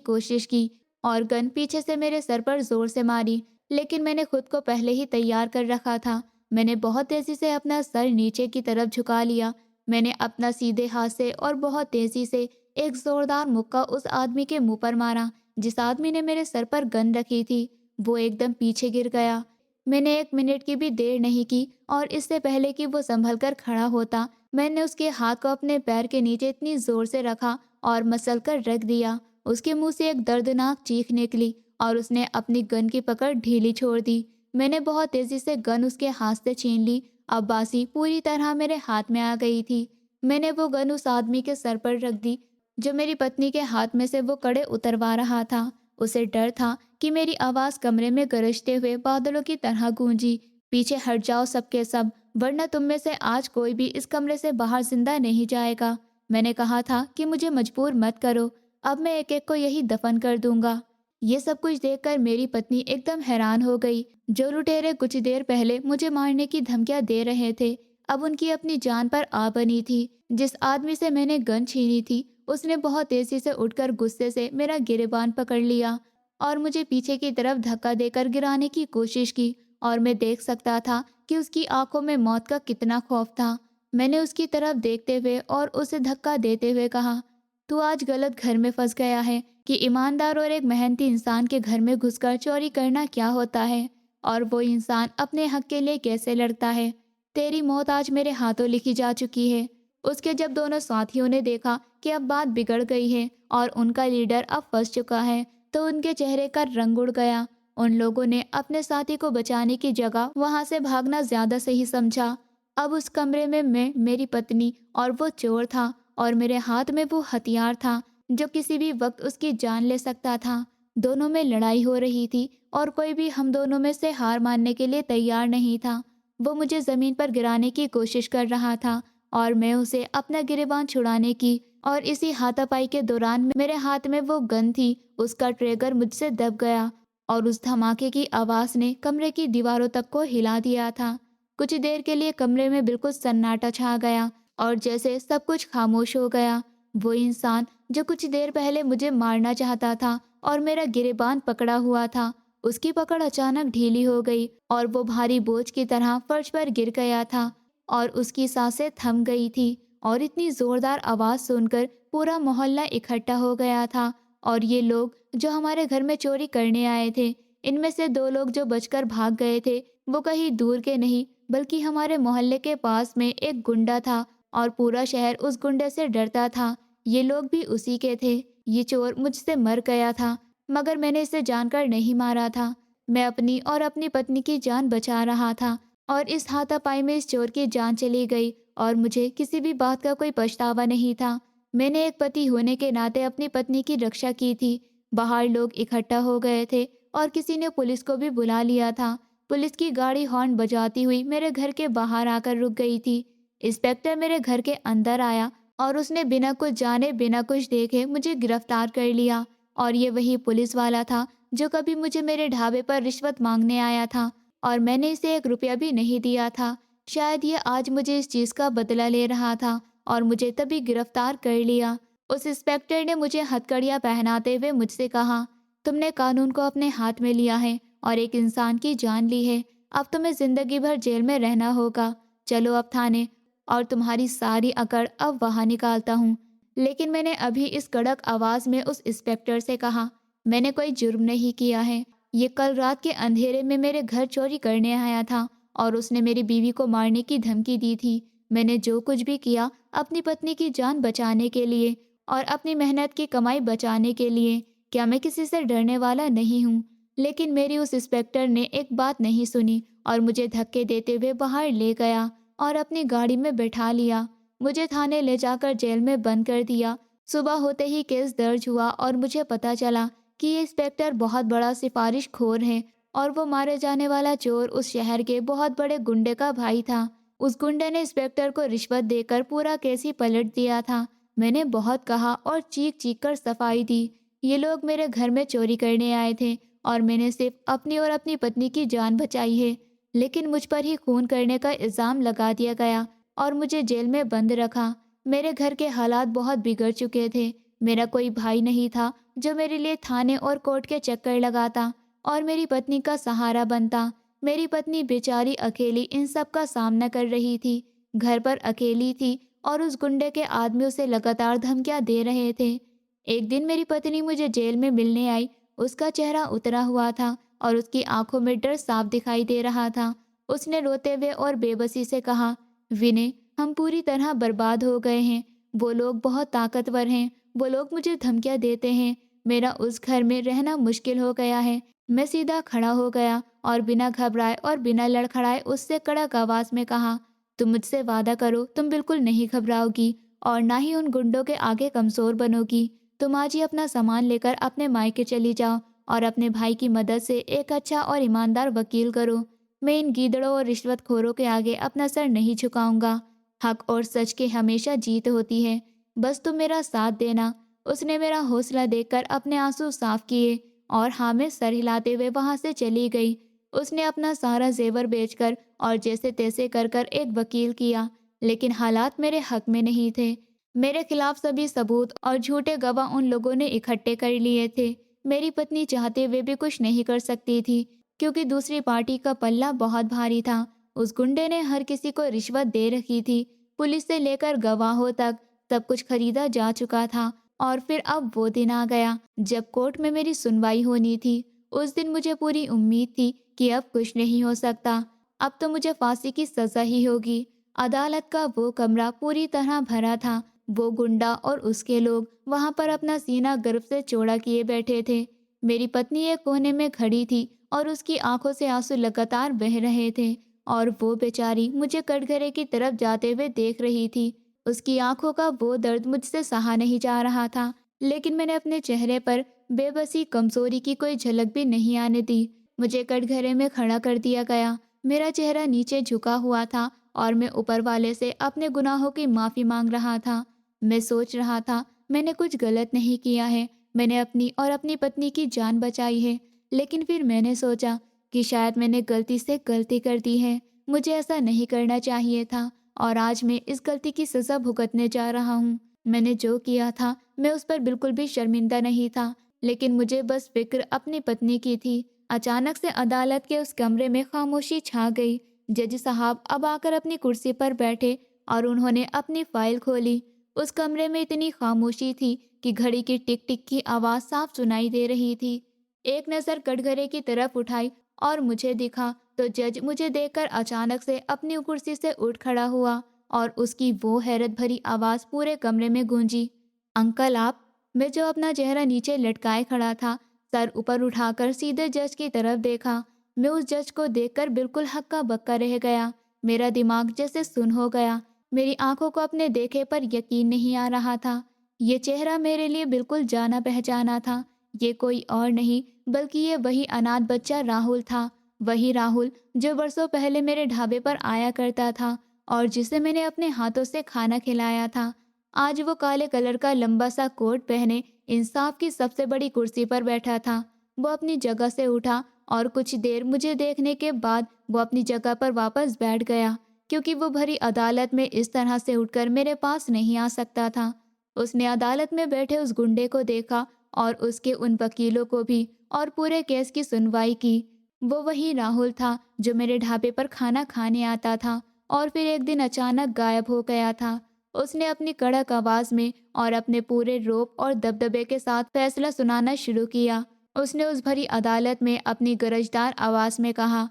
कोशिश की और गन पीछे से मेरे सर पर जोर से मारी, लेकिन मैंने खुद को पहले ही तैयार कर रखा था। मैंने बहुत तेजी से अपना सर नीचे की तरफ झुका लिया। मैंने अपना सीधे हाथ से और बहुत तेजी से एक जोरदार मुक्का उस आदमी के मुंह पर मारा। जिस आदमी ने मेरे सर पर गन रखी थी, वो एकदम पीछे गिर गया। मैंने 1 मिनट की भी देर नहीं की और इससे पहले कि वो संभल कर खड़ा होता, मैंने उसके हाथ को अपने पैर के नीचे इतनी जोर से रखा और मसल कर रख दिया। उसके मुंह से एक दर्दनाक चीख निकली और उसने अपनी गन की पकड़ ढीली छोड़ दी। मैंने बहुत तेजी से गन उसके हाथ से छीन ली। अब बासी पूरी तरह मेरे हाथ में आ गई थी। मैंने वो गन उस आदमी के सर पर रख दी, जो मेरी पत्नी के हाथ में से वो कड़े उतरवा रहा था। उसे डर था कि मेरी आवाज़ कमरे में गरजते हुए बादलों की तरह गूंजी, पीछे हट जाओ सबके सब, वरना तुम में से आज कोई भी इस कमरे से बाहर जिंदा नहीं जाएगा। मैंने कहा था कि मुझे मजबूर मत करो, अब मैं एक एक को यही दफन कर दूंगा। ये सब कुछ देखकर मेरी पत्नी एकदम हैरान हो गई। जो लुटेरे कुछ देर पहले मुझे मारने की धमकियां दे रहे थे, अब उनकी अपनी जान पर आ बनी थी। जिस आदमी से मैंने गन छीनी थी, उसने बहुत तेजी से उठकर गुस्से से मेरा गिरेबान पकड़ लिया और मुझे पीछे की तरफ धक्का देकर गिराने की कोशिश की, और मैं देख सकता था कि उसकी आंखों में मौत का कितना खौफ था। मैंने उसकी तरफ देखते हुए और उसे धक्का देते हुए कहा, तू आज गलत घर में फंस गया है कि ईमानदार और एक मेहनती इंसान के घर में घुसकर चोरी करना क्या होता है, और वो इंसान अपने हक के लिए कैसे लड़ता है। तेरी मौत आज मेरे हाथों लिखी जा चुकी है। उसके जब दोनों साथियों ने देखा कि अब बात बिगड़ गई है और उनका लीडर अब फंस चुका है, तो उनके चेहरे का रंग उड़ गया। उन लोगों ने अपने साथी को बचाने की जगह वहां से भागना ज्यादा सही समझा। अब उस कमरे में मैं, मेरी पत्नी और वो चोर था, और मेरे हाथ में वो हथियार था जो किसी भी वक्त उसकी जान ले सकता था। दोनों में लड़ाई हो रही थी और कोई भी हम दोनों में से हार मानने के लिए तैयार नहीं था। वो मुझे जमीन पर गिराने की कोशिश कर रहा था और मैं उसे अपना गिरेबान छुड़ाने की और इसी हाथापाई के दौरान मेरे हाथ में वो गन थी, उसका ट्रिगर मुझसे दब गया और उस धमाके की आवाज़ ने कमरे की दीवारों तक को हिला दिया था। कुछ देर के लिए कमरे में बिल्कुल सन्नाटा छा गया और जैसे सब कुछ खामोश हो गया। वो इंसान जो कुछ देर पहले मुझे मारना चाहता था और मेरा गिरेबान पकड़ा हुआ था, उसकी पकड़ अचानक ढीली हो गई और वो भारी बोझ की तरह फर्श पर गिर गया था और उसकी सांसें थम गई थी। और इतनी जोरदार आवाज़ सुनकर पूरा मोहल्ला इकट्ठा हो गया था और ये लोग जो हमारे घर में चोरी करने आए थे, इनमें से 2 लोग जो बचकर भाग गए थे, वो कहीं दूर के नहीं बल्कि हमारे मोहल्ले के पास में एक गुंडा था और पूरा शहर उस गुंडे से डरता था। ये लोग भी उसी के थे। ये चोर मुझसे मर गया था, मगर मैंने इसे जानकर नहीं मारा था। मैं अपनी और अपनी पत्नी की जान बचा रहा था और इस हाथापाई में इस चोर की जान चली गई और मुझे किसी भी बात का कोई पछतावा नहीं था। मैंने एक पति होने के नाते अपनी पत्नी की रक्षा की थी। बाहर लोग इकट्ठा हो गए थे और किसी ने पुलिस को भी बुला लिया था। पुलिस की गाड़ी हॉर्न बजाती हुई मेरे घर के बाहर आकर रुक गई थी। इंस्पेक्टर मेरे घर के अंदर आया और उसने बिना कुछ जाने बिना कुछ देखे मुझे गिरफ्तार कर लिया। और ये वही पुलिस वाला था जो कभी मुझे मेरे ढाबे पर रिश्वत मांगने आया था और मैंने इसे 1 रुपया भी नहीं दिया था। शायद ये आज मुझे इस चीज़ का बदला ले रहा था और मुझे तभी गिरफ्तार कर लिया। उस इंस्पेक्टर ने मुझे हथकड़ियाँ पहनाते हुए मुझसे कहा, तुमने कानून को अपने हाथ में लिया है और एक इंसान की जान ली है। अब तुम्हें ज़िंदगी भर जेल में रहना होगा। चलो अब थाने, और तुम्हारी सारी अकड़ अब वहाँ निकालता हूँ। लेकिन मैंने अभी इस कड़क आवाज़ में उस इंस्पेक्टर से कहा, मैंने कोई जुर्म नहीं किया है। ये कल रात के अंधेरे में मेरे घर चोरी करने आया था और उसने मेरी बीवी को मारने की धमकी दी थी। मैंने जो कुछ भी किया अपनी पत्नी की जान बचाने के लिए और अपनी मेहनत की कमाई बचाने के लिए। क्या मैं किसी से डरने वाला नहीं हूँ? लेकिन मेरी उस इंस्पेक्टर ने एक बात नहीं सुनी और मुझे धक्के देते हुए बाहर ले गया और अपनी गाड़ी में बैठा लिया। मुझे थाने ले जाकर जेल में बंद कर दिया। सुबह होते ही केस दर्ज हुआ और मुझे पता चला कि ये इंस्पेक्टर बहुत बड़ा सिफारिशखोर है और वो मारे जाने वाला चोर उस शहर के बहुत बड़े गुंडे का भाई था। उस गुंडे ने इंस्पेक्टर को रिश्वत देकर पूरा केस ही पलट दिया था। मैंने बहुत कहा और चीख चीख कर सफाई दी। ये लोग मेरे घर में चोरी करने आए थे और मैंने सिर्फ अपनी और अपनी पत्नी की जान बचाई है। लेकिन मुझ पर ही खून करने का इल्ज़ाम लगा दिया गया और मुझे जेल में बंद रखा। मेरे घर के हालात बहुत बिगड़ चुके थे। मेरा कोई भाई नहीं था जो मेरे लिए थाने और कोर्ट के चक्कर लगाता और मेरी पत्नी का सहारा बनता। मेरी पत्नी बेचारी अकेली इन सब का सामना कर रही थी। घर पर अकेली थी और उस गुंडे के आदमी उसे लगातार धमकियां दे रहे थे। एक दिन मेरी पत्नी मुझे जेल में मिलने आई। उसका चेहरा उतरा हुआ था और उसकी आंखों में डर साफ दिखाई दे रहा था। उसने रोते हुए और बेबसी से कहा, विनय, हम पूरी तरह बर्बाद हो गए हैं। वो लोग बहुत ताकतवर हैं। वो लोग मुझे धमकियां देते हैं। मेरा उस घर में रहना मुश्किल हो गया है। मैं सीधा खड़ा हो गया और बिना घबराए और बिना लड़खड़ाए उससे कड़क आवाज में कहा, तुम मुझसे वादा करो तुम बिल्कुल नहीं घबराओगी और ना ही उन गुंडों के आगे कमज़ोर बनोगी। तुम आज ही अपना सामान लेकर अपने मायके चली जाओ और अपने भाई की मदद से एक अच्छा और ईमानदार वकील करो। मैं इन गीदड़ों और रिश्वतखोरों के आगे अपना सर नहीं झुकाऊंगा। हक और सच की हमेशा जीत होती है। बस तुम मेरा साथ देना। उसने मेरा हौसला देखकर अपने आंसू साफ किए और हाँ में सर हिलाते हुए वहां से चली गई। उसने अपना सारा जेवर बेचकर और जैसे तैसे कर कर एक वकील किया, लेकिन हालात मेरे हक में नहीं थे। मेरे खिलाफ सभी सबूत और झूठे गवाह उन लोगों ने इकट्ठे कर लिए थे। मेरी पत्नी चाहते हुए भी कुछ नहीं कर सकती थी क्योंकि दूसरी पार्टी का पल्ला बहुत भारी था। उस गुंडे ने हर किसी को रिश्वत दे रखी थी। पुलिस से लेकर गवाहों तक सब कुछ खरीदा जा चुका था। और फिर अब वो दिन आ गया जब कोर्ट में मेरी सुनवाई होनी थी। उस दिन मुझे पूरी उम्मीद थी कि अब कुछ नहीं हो सकता। अब तो मुझे फांसी की सजा ही होगी। अदालत का वो कमरा पूरी तरह भरा था। वो गुंडा और उसके लोग वहां पर अपना सीना गर्व से चौड़ा किए बैठे थे। मेरी पत्नी एक कोने में खड़ी थी और उसकी आंखों से आंसू लगातार बह रहे थे और वो बेचारी मुझे कटघरे की तरफ जाते हुए देख रही थी। उसकी आंखों का वो दर्द मुझसे सहा नहीं जा रहा था, लेकिन मैंने अपने चेहरे पर बेबसी कमजोरी की कोई झलक भी नहीं आने दी। मुझे कटघरे में खड़ा कर दिया गया। मेरा चेहरा नीचे झुका हुआ था और मैं ऊपर वाले से अपने गुनाहों की माफ़ी मांग रहा था। मैं सोच रहा था मैंने कुछ गलत नहीं किया है, मैंने अपनी और अपनी पत्नी की जान बचाई है। लेकिन फिर मैंने सोचा कि शायद मैंने गलती से गलती कर दी है, मुझे ऐसा नहीं करना चाहिए था और आज मैं इस गलती की सज़ा भुगतने जा रहा हूँ। मैंने जो किया था मैं उस पर बिल्कुल भी शर्मिंदा नहीं था, लेकिन मुझे बस फ़िक्र अपनी पत्नी की थी। अचानक से अदालत के उस कमरे में खामोशी छा गई। जज साहब अब आकर अपनी कुर्सी पर बैठे और उन्होंने अपनी फाइल खोली। उस कमरे में इतनी खामोशी थी कि घड़ी की टिक टिक की आवाज़ साफ सुनाई दे रही थी। एक नज़र कटघरे की तरफ उठाई और मुझे दिखा तो जज मुझे देखकर अचानक से अपनी कुर्सी से उठ खड़ा हुआ और उसकी वो हैरत भरी आवाज़ पूरे कमरे में गूंजी, अंकल आप। मैं जो अपना चेहरा नीचे लटकाए खड़ा था, सर ऊपर उठाकर सीधे जज की तरफ देखा। मैं उस जज को देखकर बिल्कुल हक्का बक्का रह गया। मेरा दिमाग जैसे सुन हो गया। मेरी आंखों को अपने देखे पर यकीन नहीं आ रहा था। ये चेहरा मेरे लिए बिल्कुल जाना पहचाना था। ये कोई और नहीं बल्कि ये वही अनाथ बच्चा राहुल था। वही राहुल जो बरसों पहले मेरे ढाबे पर आया करता था और जिसे मैंने अपने हाथों से खाना खिलाया था। आज वो काले कलर का लंबा सा कोट पहने इंसाफ की सबसे बड़ी कुर्सी पर बैठा था। वो अपनी जगह से उठा और कुछ देर मुझे देखने के बाद वो अपनी जगह पर वापस बैठ गया, क्योंकि वो भरी अदालत में इस तरह से उठकर मेरे पास नहीं आ सकता था। उसने अदालत में बैठे उस गुंडे को देखा और उसके उन वकीलों को भी और पूरे केस की सुनवाई की। वो वही राहुल था जो मेरे ढाबे पर खाना खाने आता था और फिर एक दिन अचानक गायब हो गया था। उसने अपनी कड़क आवाज में और अपने पूरे रौब और दबदबे के साथ फैसला सुनाना शुरू किया। उसने उस भरी अदालत में अपनी गरजदार आवाज में कहा,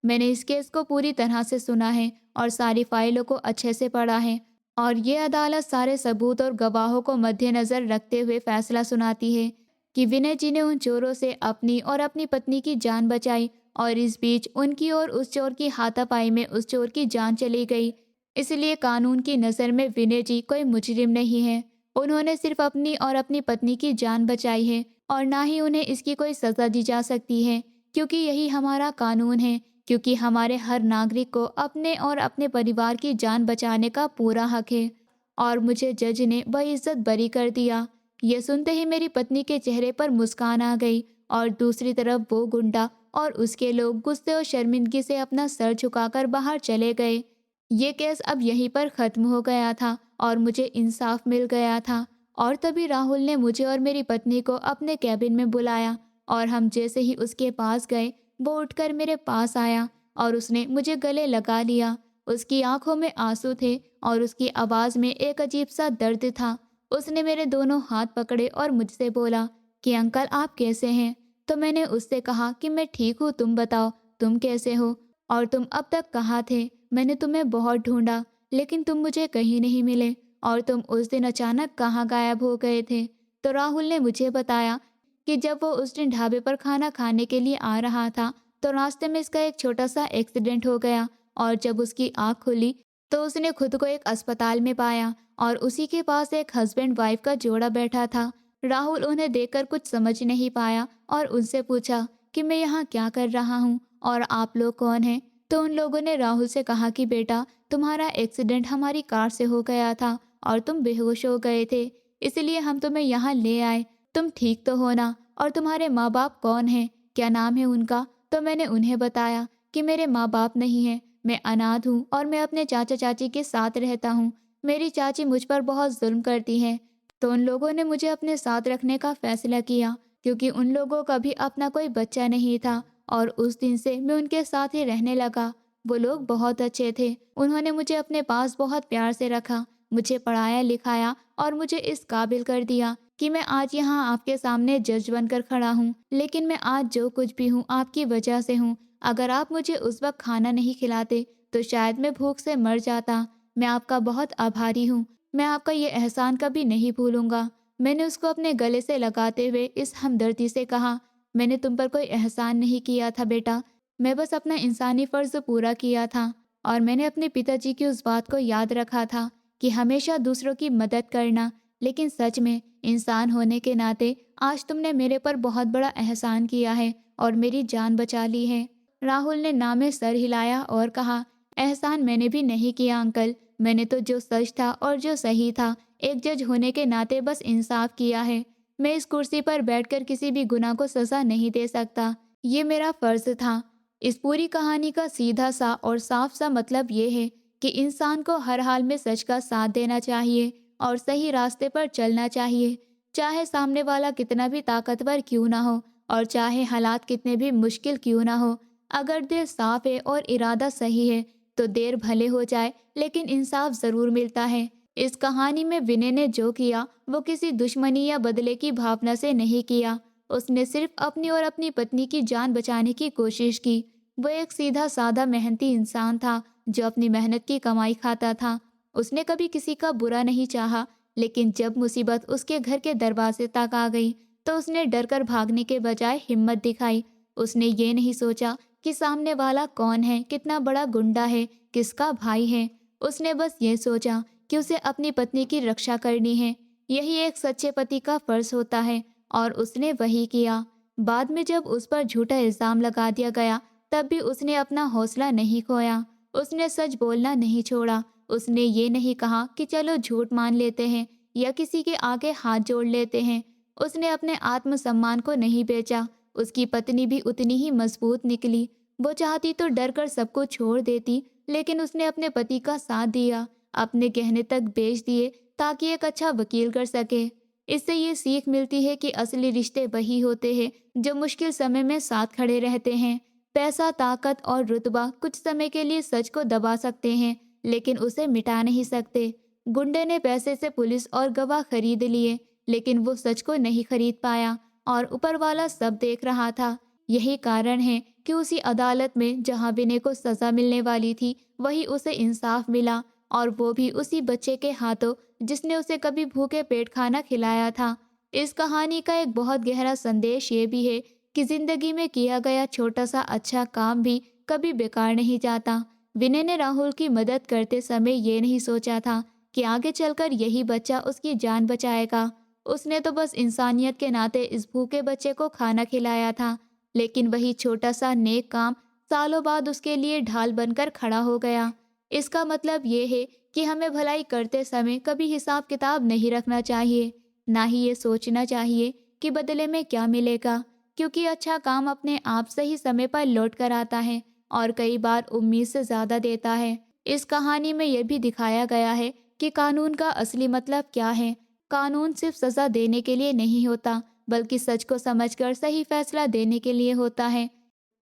मैंने इस केस को पूरी तरह से सुना है और सारी फाइलों को अच्छे से पढ़ा है और ये अदालत सारे सबूत और गवाहों को मद्देनजर रखते हुए फैसला सुनाती है कि विनय जी ने उन चोरों से अपनी और अपनी पत्नी की जान बचाई और इस बीच उनकी और उस चोर की हाथापाई में उस चोर की जान चली गई। इसलिए कानून की नज़र में विनय जी कोई मुजरिम नहीं है। उन्होंने सिर्फ अपनी और अपनी पत्नी की जान बचाई है और ना ही उन्हें इसकी कोई सज़ा दी जा सकती है, क्योंकि यही हमारा कानून है। क्योंकि हमारे हर नागरिक को अपने और अपने परिवार की जान बचाने का पूरा हक है और मुझे जज ने बेइज्जत बरी कर दिया। ये सुनते ही मेरी पत्नी के चेहरे पर मुस्कान आ गई और दूसरी तरफ वो गुंडा और उसके लोग गुस्से और शर्मिंदगी से अपना सर झुकाकर बाहर चले गए। ये केस अब यहीं पर ख़त्म हो गया था और मुझे इंसाफ मिल गया था। और तभी राहुल ने मुझे और मेरी पत्नी को अपने कैबिन में बुलाया और हम जैसे ही उसके पास गए, वो उठकर मेरे पास आया और उसने मुझे गले लगा लिया। उसकी आंखों में आंसू थे और उसकी आवाज़ में एक अजीब सा दर्द था। उसने मेरे दोनों हाथ पकड़े और मुझसे बोला कि अंकल आप कैसे हैं। तो मैंने उससे कहा कि मैं ठीक हूँ, तुम बताओ तुम कैसे हो और तुम अब तक कहाँ थे। मैंने तुम्हें बहुत ढूंढा लेकिन तुम मुझे कहीं नहीं मिले और तुम उस दिन अचानक कहाँ गायब हो गए थे। तो राहुल ने मुझे बताया कि जब वो उस दिन ढाबे पर खाना खाने के लिए आ रहा था तो रास्ते में इसका एक छोटा सा एक्सीडेंट हो गया और जब उसकी आँख खुली तो उसने खुद को एक अस्पताल में पाया और उसी के पास एक हस्बैंड वाइफ का जोड़ा बैठा था। राहुल उन्हें देखकर कुछ समझ नहीं पाया और उनसे पूछा कि मैं यहाँ क्या कर रहा हूँ और आप लोग कौन हैं। तो उन लोगों ने राहुल से कहा कि बेटा तुम्हारा एक्सीडेंट हमारी कार से हो गया था और तुम बेहोश हो गए थे, इसलिए हम तुम्हें यहाँ ले आए। तुम ठीक तो हो ना, और तुम्हारे माँ बाप कौन हैं, क्या नाम है उनका। तो मैंने उन्हें बताया कि मेरे माँ बाप नहीं हैं, मैं अनाथ हूँ और मैं अपने चाचा चाची के साथ रहता हूँ। मेरी चाची मुझ पर बहुत जुल्म करती है। तो उन लोगों ने मुझे अपने साथ रखने का फैसला किया, क्योंकि उन लोगों का भी अपना कोई बच्चा नहीं था और उस दिन से मैं उनके साथ ही रहने लगा। वो लोग बहुत अच्छे थे। उन्होंने मुझे अपने पास बहुत प्यार से रखा, मुझे पढ़ाया लिखाया और मुझे इस काबिल कर दिया कि मैं आज यहाँ आपके सामने जज बनकर खड़ा हूँ। लेकिन मैं आज जो कुछ भी हूँ आपकी वजह से हूँ। अगर आप मुझे उस वक्त खाना नहीं खिलाते तो शायद मैं भूख से मर जाता। मैं आपका बहुत आभारी हूँ। मैं आपका ये एहसान कभी नहीं भूलूंगा। मैंने उसको अपने गले से लगाते हुए इस हमदर्दी से कहा, मैंने तुम पर कोई एहसान नहीं किया था बेटा, मैं बस अपना इंसानी फ़र्ज़ पूरा किया था और मैंने अपने पिताजी की उस बात को याद रखा था कि हमेशा दूसरों की मदद करना। लेकिन सच में इंसान होने के नाते आज तुमने मेरे पर बहुत बड़ा एहसान किया है और मेरी जान बचा ली है। राहुल ने ना में सर हिलाया और कहा, एहसान मैंने भी नहीं किया अंकल, मैंने तो जो सच था और जो सही था एक जज होने के नाते बस इंसाफ किया है। मैं इस कुर्सी पर बैठकर किसी भी गुनाह को सज़ा नहीं दे सकता। ये मेरा फ़र्ज़ था। इस पूरी कहानी का सीधा सा और साफ सा मतलब ये है कि इंसान को हर हाल में सच का साथ देना चाहिए और सही रास्ते पर चलना चाहिए, चाहे सामने वाला कितना भी ताकतवर क्यों ना हो और चाहे हालात कितने भी मुश्किल क्यों ना हो। अगर दिल साफ है और इरादा सही है तो देर भले हो जाए लेकिन इंसाफ ज़रूर मिलता है। इस कहानी में विनय ने जो किया वो किसी दुश्मनी या बदले की भावना से नहीं किया। उसने सिर्फ अपनी और अपनी पत्नी की जान बचाने की कोशिश की। वो एक सीधा साधा मेहनती इंसान था जो अपनी मेहनत की कमाई खाता था। उसने कभी किसी का बुरा नहीं चाहा, लेकिन जब मुसीबत उसके घर के दरवाजे तक आ गई तो उसने डर कर भागने के बजाय हिम्मत दिखाई। उसने ये नहीं सोचा कि सामने वाला कौन है, कितना बड़ा गुंडा है, किसका भाई है। उसने बस ये सोचा कि उसे अपनी पत्नी की रक्षा करनी है। यही एक सच्चे पति का फर्ज होता है और उसने वही किया। बाद में जब उस पर झूठा इल्ज़ाम लगा दिया गया तब भी उसने अपना हौसला नहीं खोया। उसने सच बोलना नहीं छोड़ा। उसने ये नहीं कहा कि चलो झूठ मान लेते हैं या किसी के आगे हाथ जोड़ लेते हैं। उसने अपने आत्मसम्मान को नहीं बेचा। उसकी पत्नी भी उतनी ही मजबूत निकली। वो चाहती तो डर कर सब कुछ छोड़ देती, लेकिन उसने अपने पति का साथ दिया, अपने गहने तक बेच दिए ताकि एक अच्छा वकील कर सके। इससे ये सीख मिलती है कि असली रिश्ते वही होते हैं जो मुश्किल समय में साथ खड़े रहते हैं। पैसा, ताकत और रुतबा कुछ समय के लिए सच को दबा सकते हैं, लेकिन उसे मिटा नहीं सकते। गुंडे ने पैसे से पुलिस और गवाह खरीद लिए, लेकिन वो सच को नहीं खरीद पाया और ऊपर वाला सब देख रहा था। यही कारण है कि उसी अदालत में जहां विनय को सजा मिलने वाली थी, वही उसे इंसाफ मिला, और वो भी उसी बच्चे के हाथों जिसने उसे कभी भूखे पेट खाना खिलाया था। इस कहानी का एक बहुत गहरा संदेश ये भी है कि जिंदगी में किया गया छोटा सा अच्छा काम भी कभी बेकार नहीं जाता। विनय ने राहुल की मदद करते समय ये नहीं सोचा था कि आगे चलकर यही बच्चा उसकी जान बचाएगा। उसने तो बस इंसानियत के नाते इस भूखे बच्चे को खाना खिलाया था, लेकिन वही छोटा सा नेक काम सालों बाद उसके लिए ढाल बनकर खड़ा हो गया। इसका मतलब ये है कि हमें भलाई करते समय कभी हिसाब किताब नहीं रखना चाहिए, ना ही ये सोचना चाहिए कि बदले में क्या मिलेगा, क्योंकि अच्छा काम अपने आप सही समय पर लौट कर आता है और कई बार उम्मीद से ज़्यादा देता है। इस कहानी में यह भी दिखाया गया है कि कानून का असली मतलब क्या है। कानून सिर्फ सज़ा देने के लिए नहीं होता, बल्कि सच को समझकर सही फैसला देने के लिए होता है।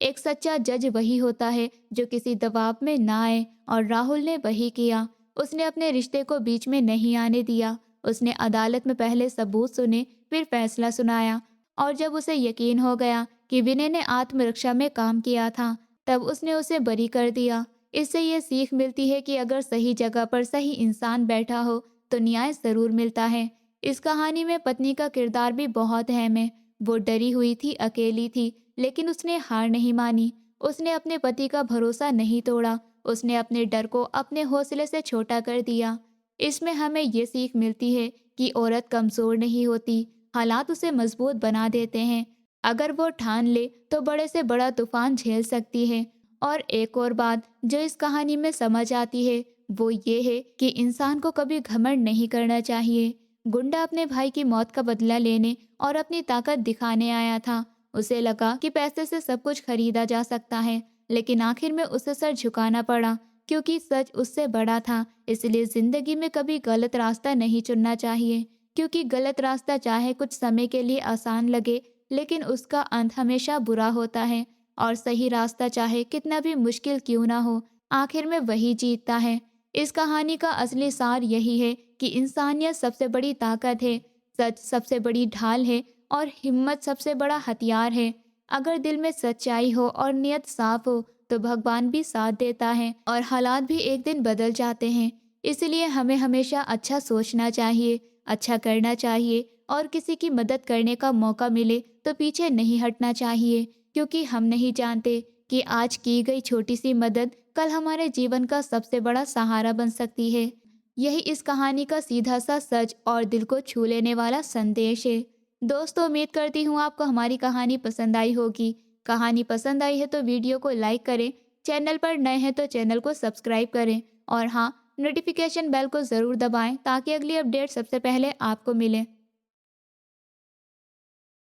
एक सच्चा जज वही होता है जो किसी दबाव में ना आए, और राहुल ने वही किया। उसने अपने रिश्ते को बीच में नहीं आने दिया। उसने अदालत में पहले सबूत सुने, फिर फैसला सुनाया, और जब उसे यकीन हो गया कि विनय ने आत्मरक्षा में काम किया था, तब उसने उसे बरी कर दिया। इससे ये सीख मिलती है कि अगर सही जगह पर सही इंसान बैठा हो तो न्याय ज़रूर मिलता है। इस कहानी में पत्नी का किरदार भी बहुत अहम है। वो डरी हुई थी, अकेली थी, लेकिन उसने हार नहीं मानी। उसने अपने पति का भरोसा नहीं तोड़ा। उसने अपने डर को अपने हौसले से छोटा कर दिया। इसमें हमें ये सीख मिलती है कि औरत कमज़ोर नहीं होती, हालात उसे मजबूत बना देते हैं। अगर वो ठान ले तो बड़े से बड़ा तूफान झेल सकती है। और एक और बात जो इस कहानी में समझ आती है वो ये है कि इंसान को कभी घमंड नहीं करना चाहिए। गुंडा अपने भाई की मौत का बदला लेने और अपनी ताकत दिखाने आया था। उसे लगा कि पैसे से सब कुछ खरीदा जा सकता है, लेकिन आखिर में उसे सर झुकाना पड़ा क्योंकि सच उससे बड़ा था। इसलिए जिंदगी में कभी गलत रास्ता नहीं चुनना चाहिए, क्योंकि गलत रास्ता चाहे कुछ समय के लिए आसान लगे, लेकिन उसका अंत हमेशा बुरा होता है। और सही रास्ता चाहे कितना भी मुश्किल क्यों ना हो, आखिर में वही जीतता है। इस कहानी का असली सार यही है कि इंसानियत सबसे बड़ी ताकत है, सच सबसे बड़ी ढाल है और हिम्मत सबसे बड़ा हथियार है। अगर दिल में सच्चाई हो और नियत साफ हो तो भगवान भी साथ देता है और हालात भी एक दिन बदल जाते हैं। इसलिए हमें हमेशा अच्छा सोचना चाहिए, अच्छा करना चाहिए, और किसी की मदद करने का मौका मिले तो पीछे नहीं हटना चाहिए, क्योंकि हम नहीं जानते कि आज की गई छोटी सी मदद कल हमारे जीवन का सबसे बड़ा सहारा बन सकती है। यही इस कहानी का सीधा सा सच और दिल को छू लेने वाला संदेश है। दोस्तों, उम्मीद करती हूँ आपको हमारी कहानी पसंद आई होगी। कहानी पसंद आई है तो वीडियो को लाइक करें, चैनल पर नए हैं तो चैनल को सब्सक्राइब करें, और हाँ, नोटिफिकेशन बेल को ज़रूर दबाएं ताकि अगली अपडेट सबसे पहले आपको मिले।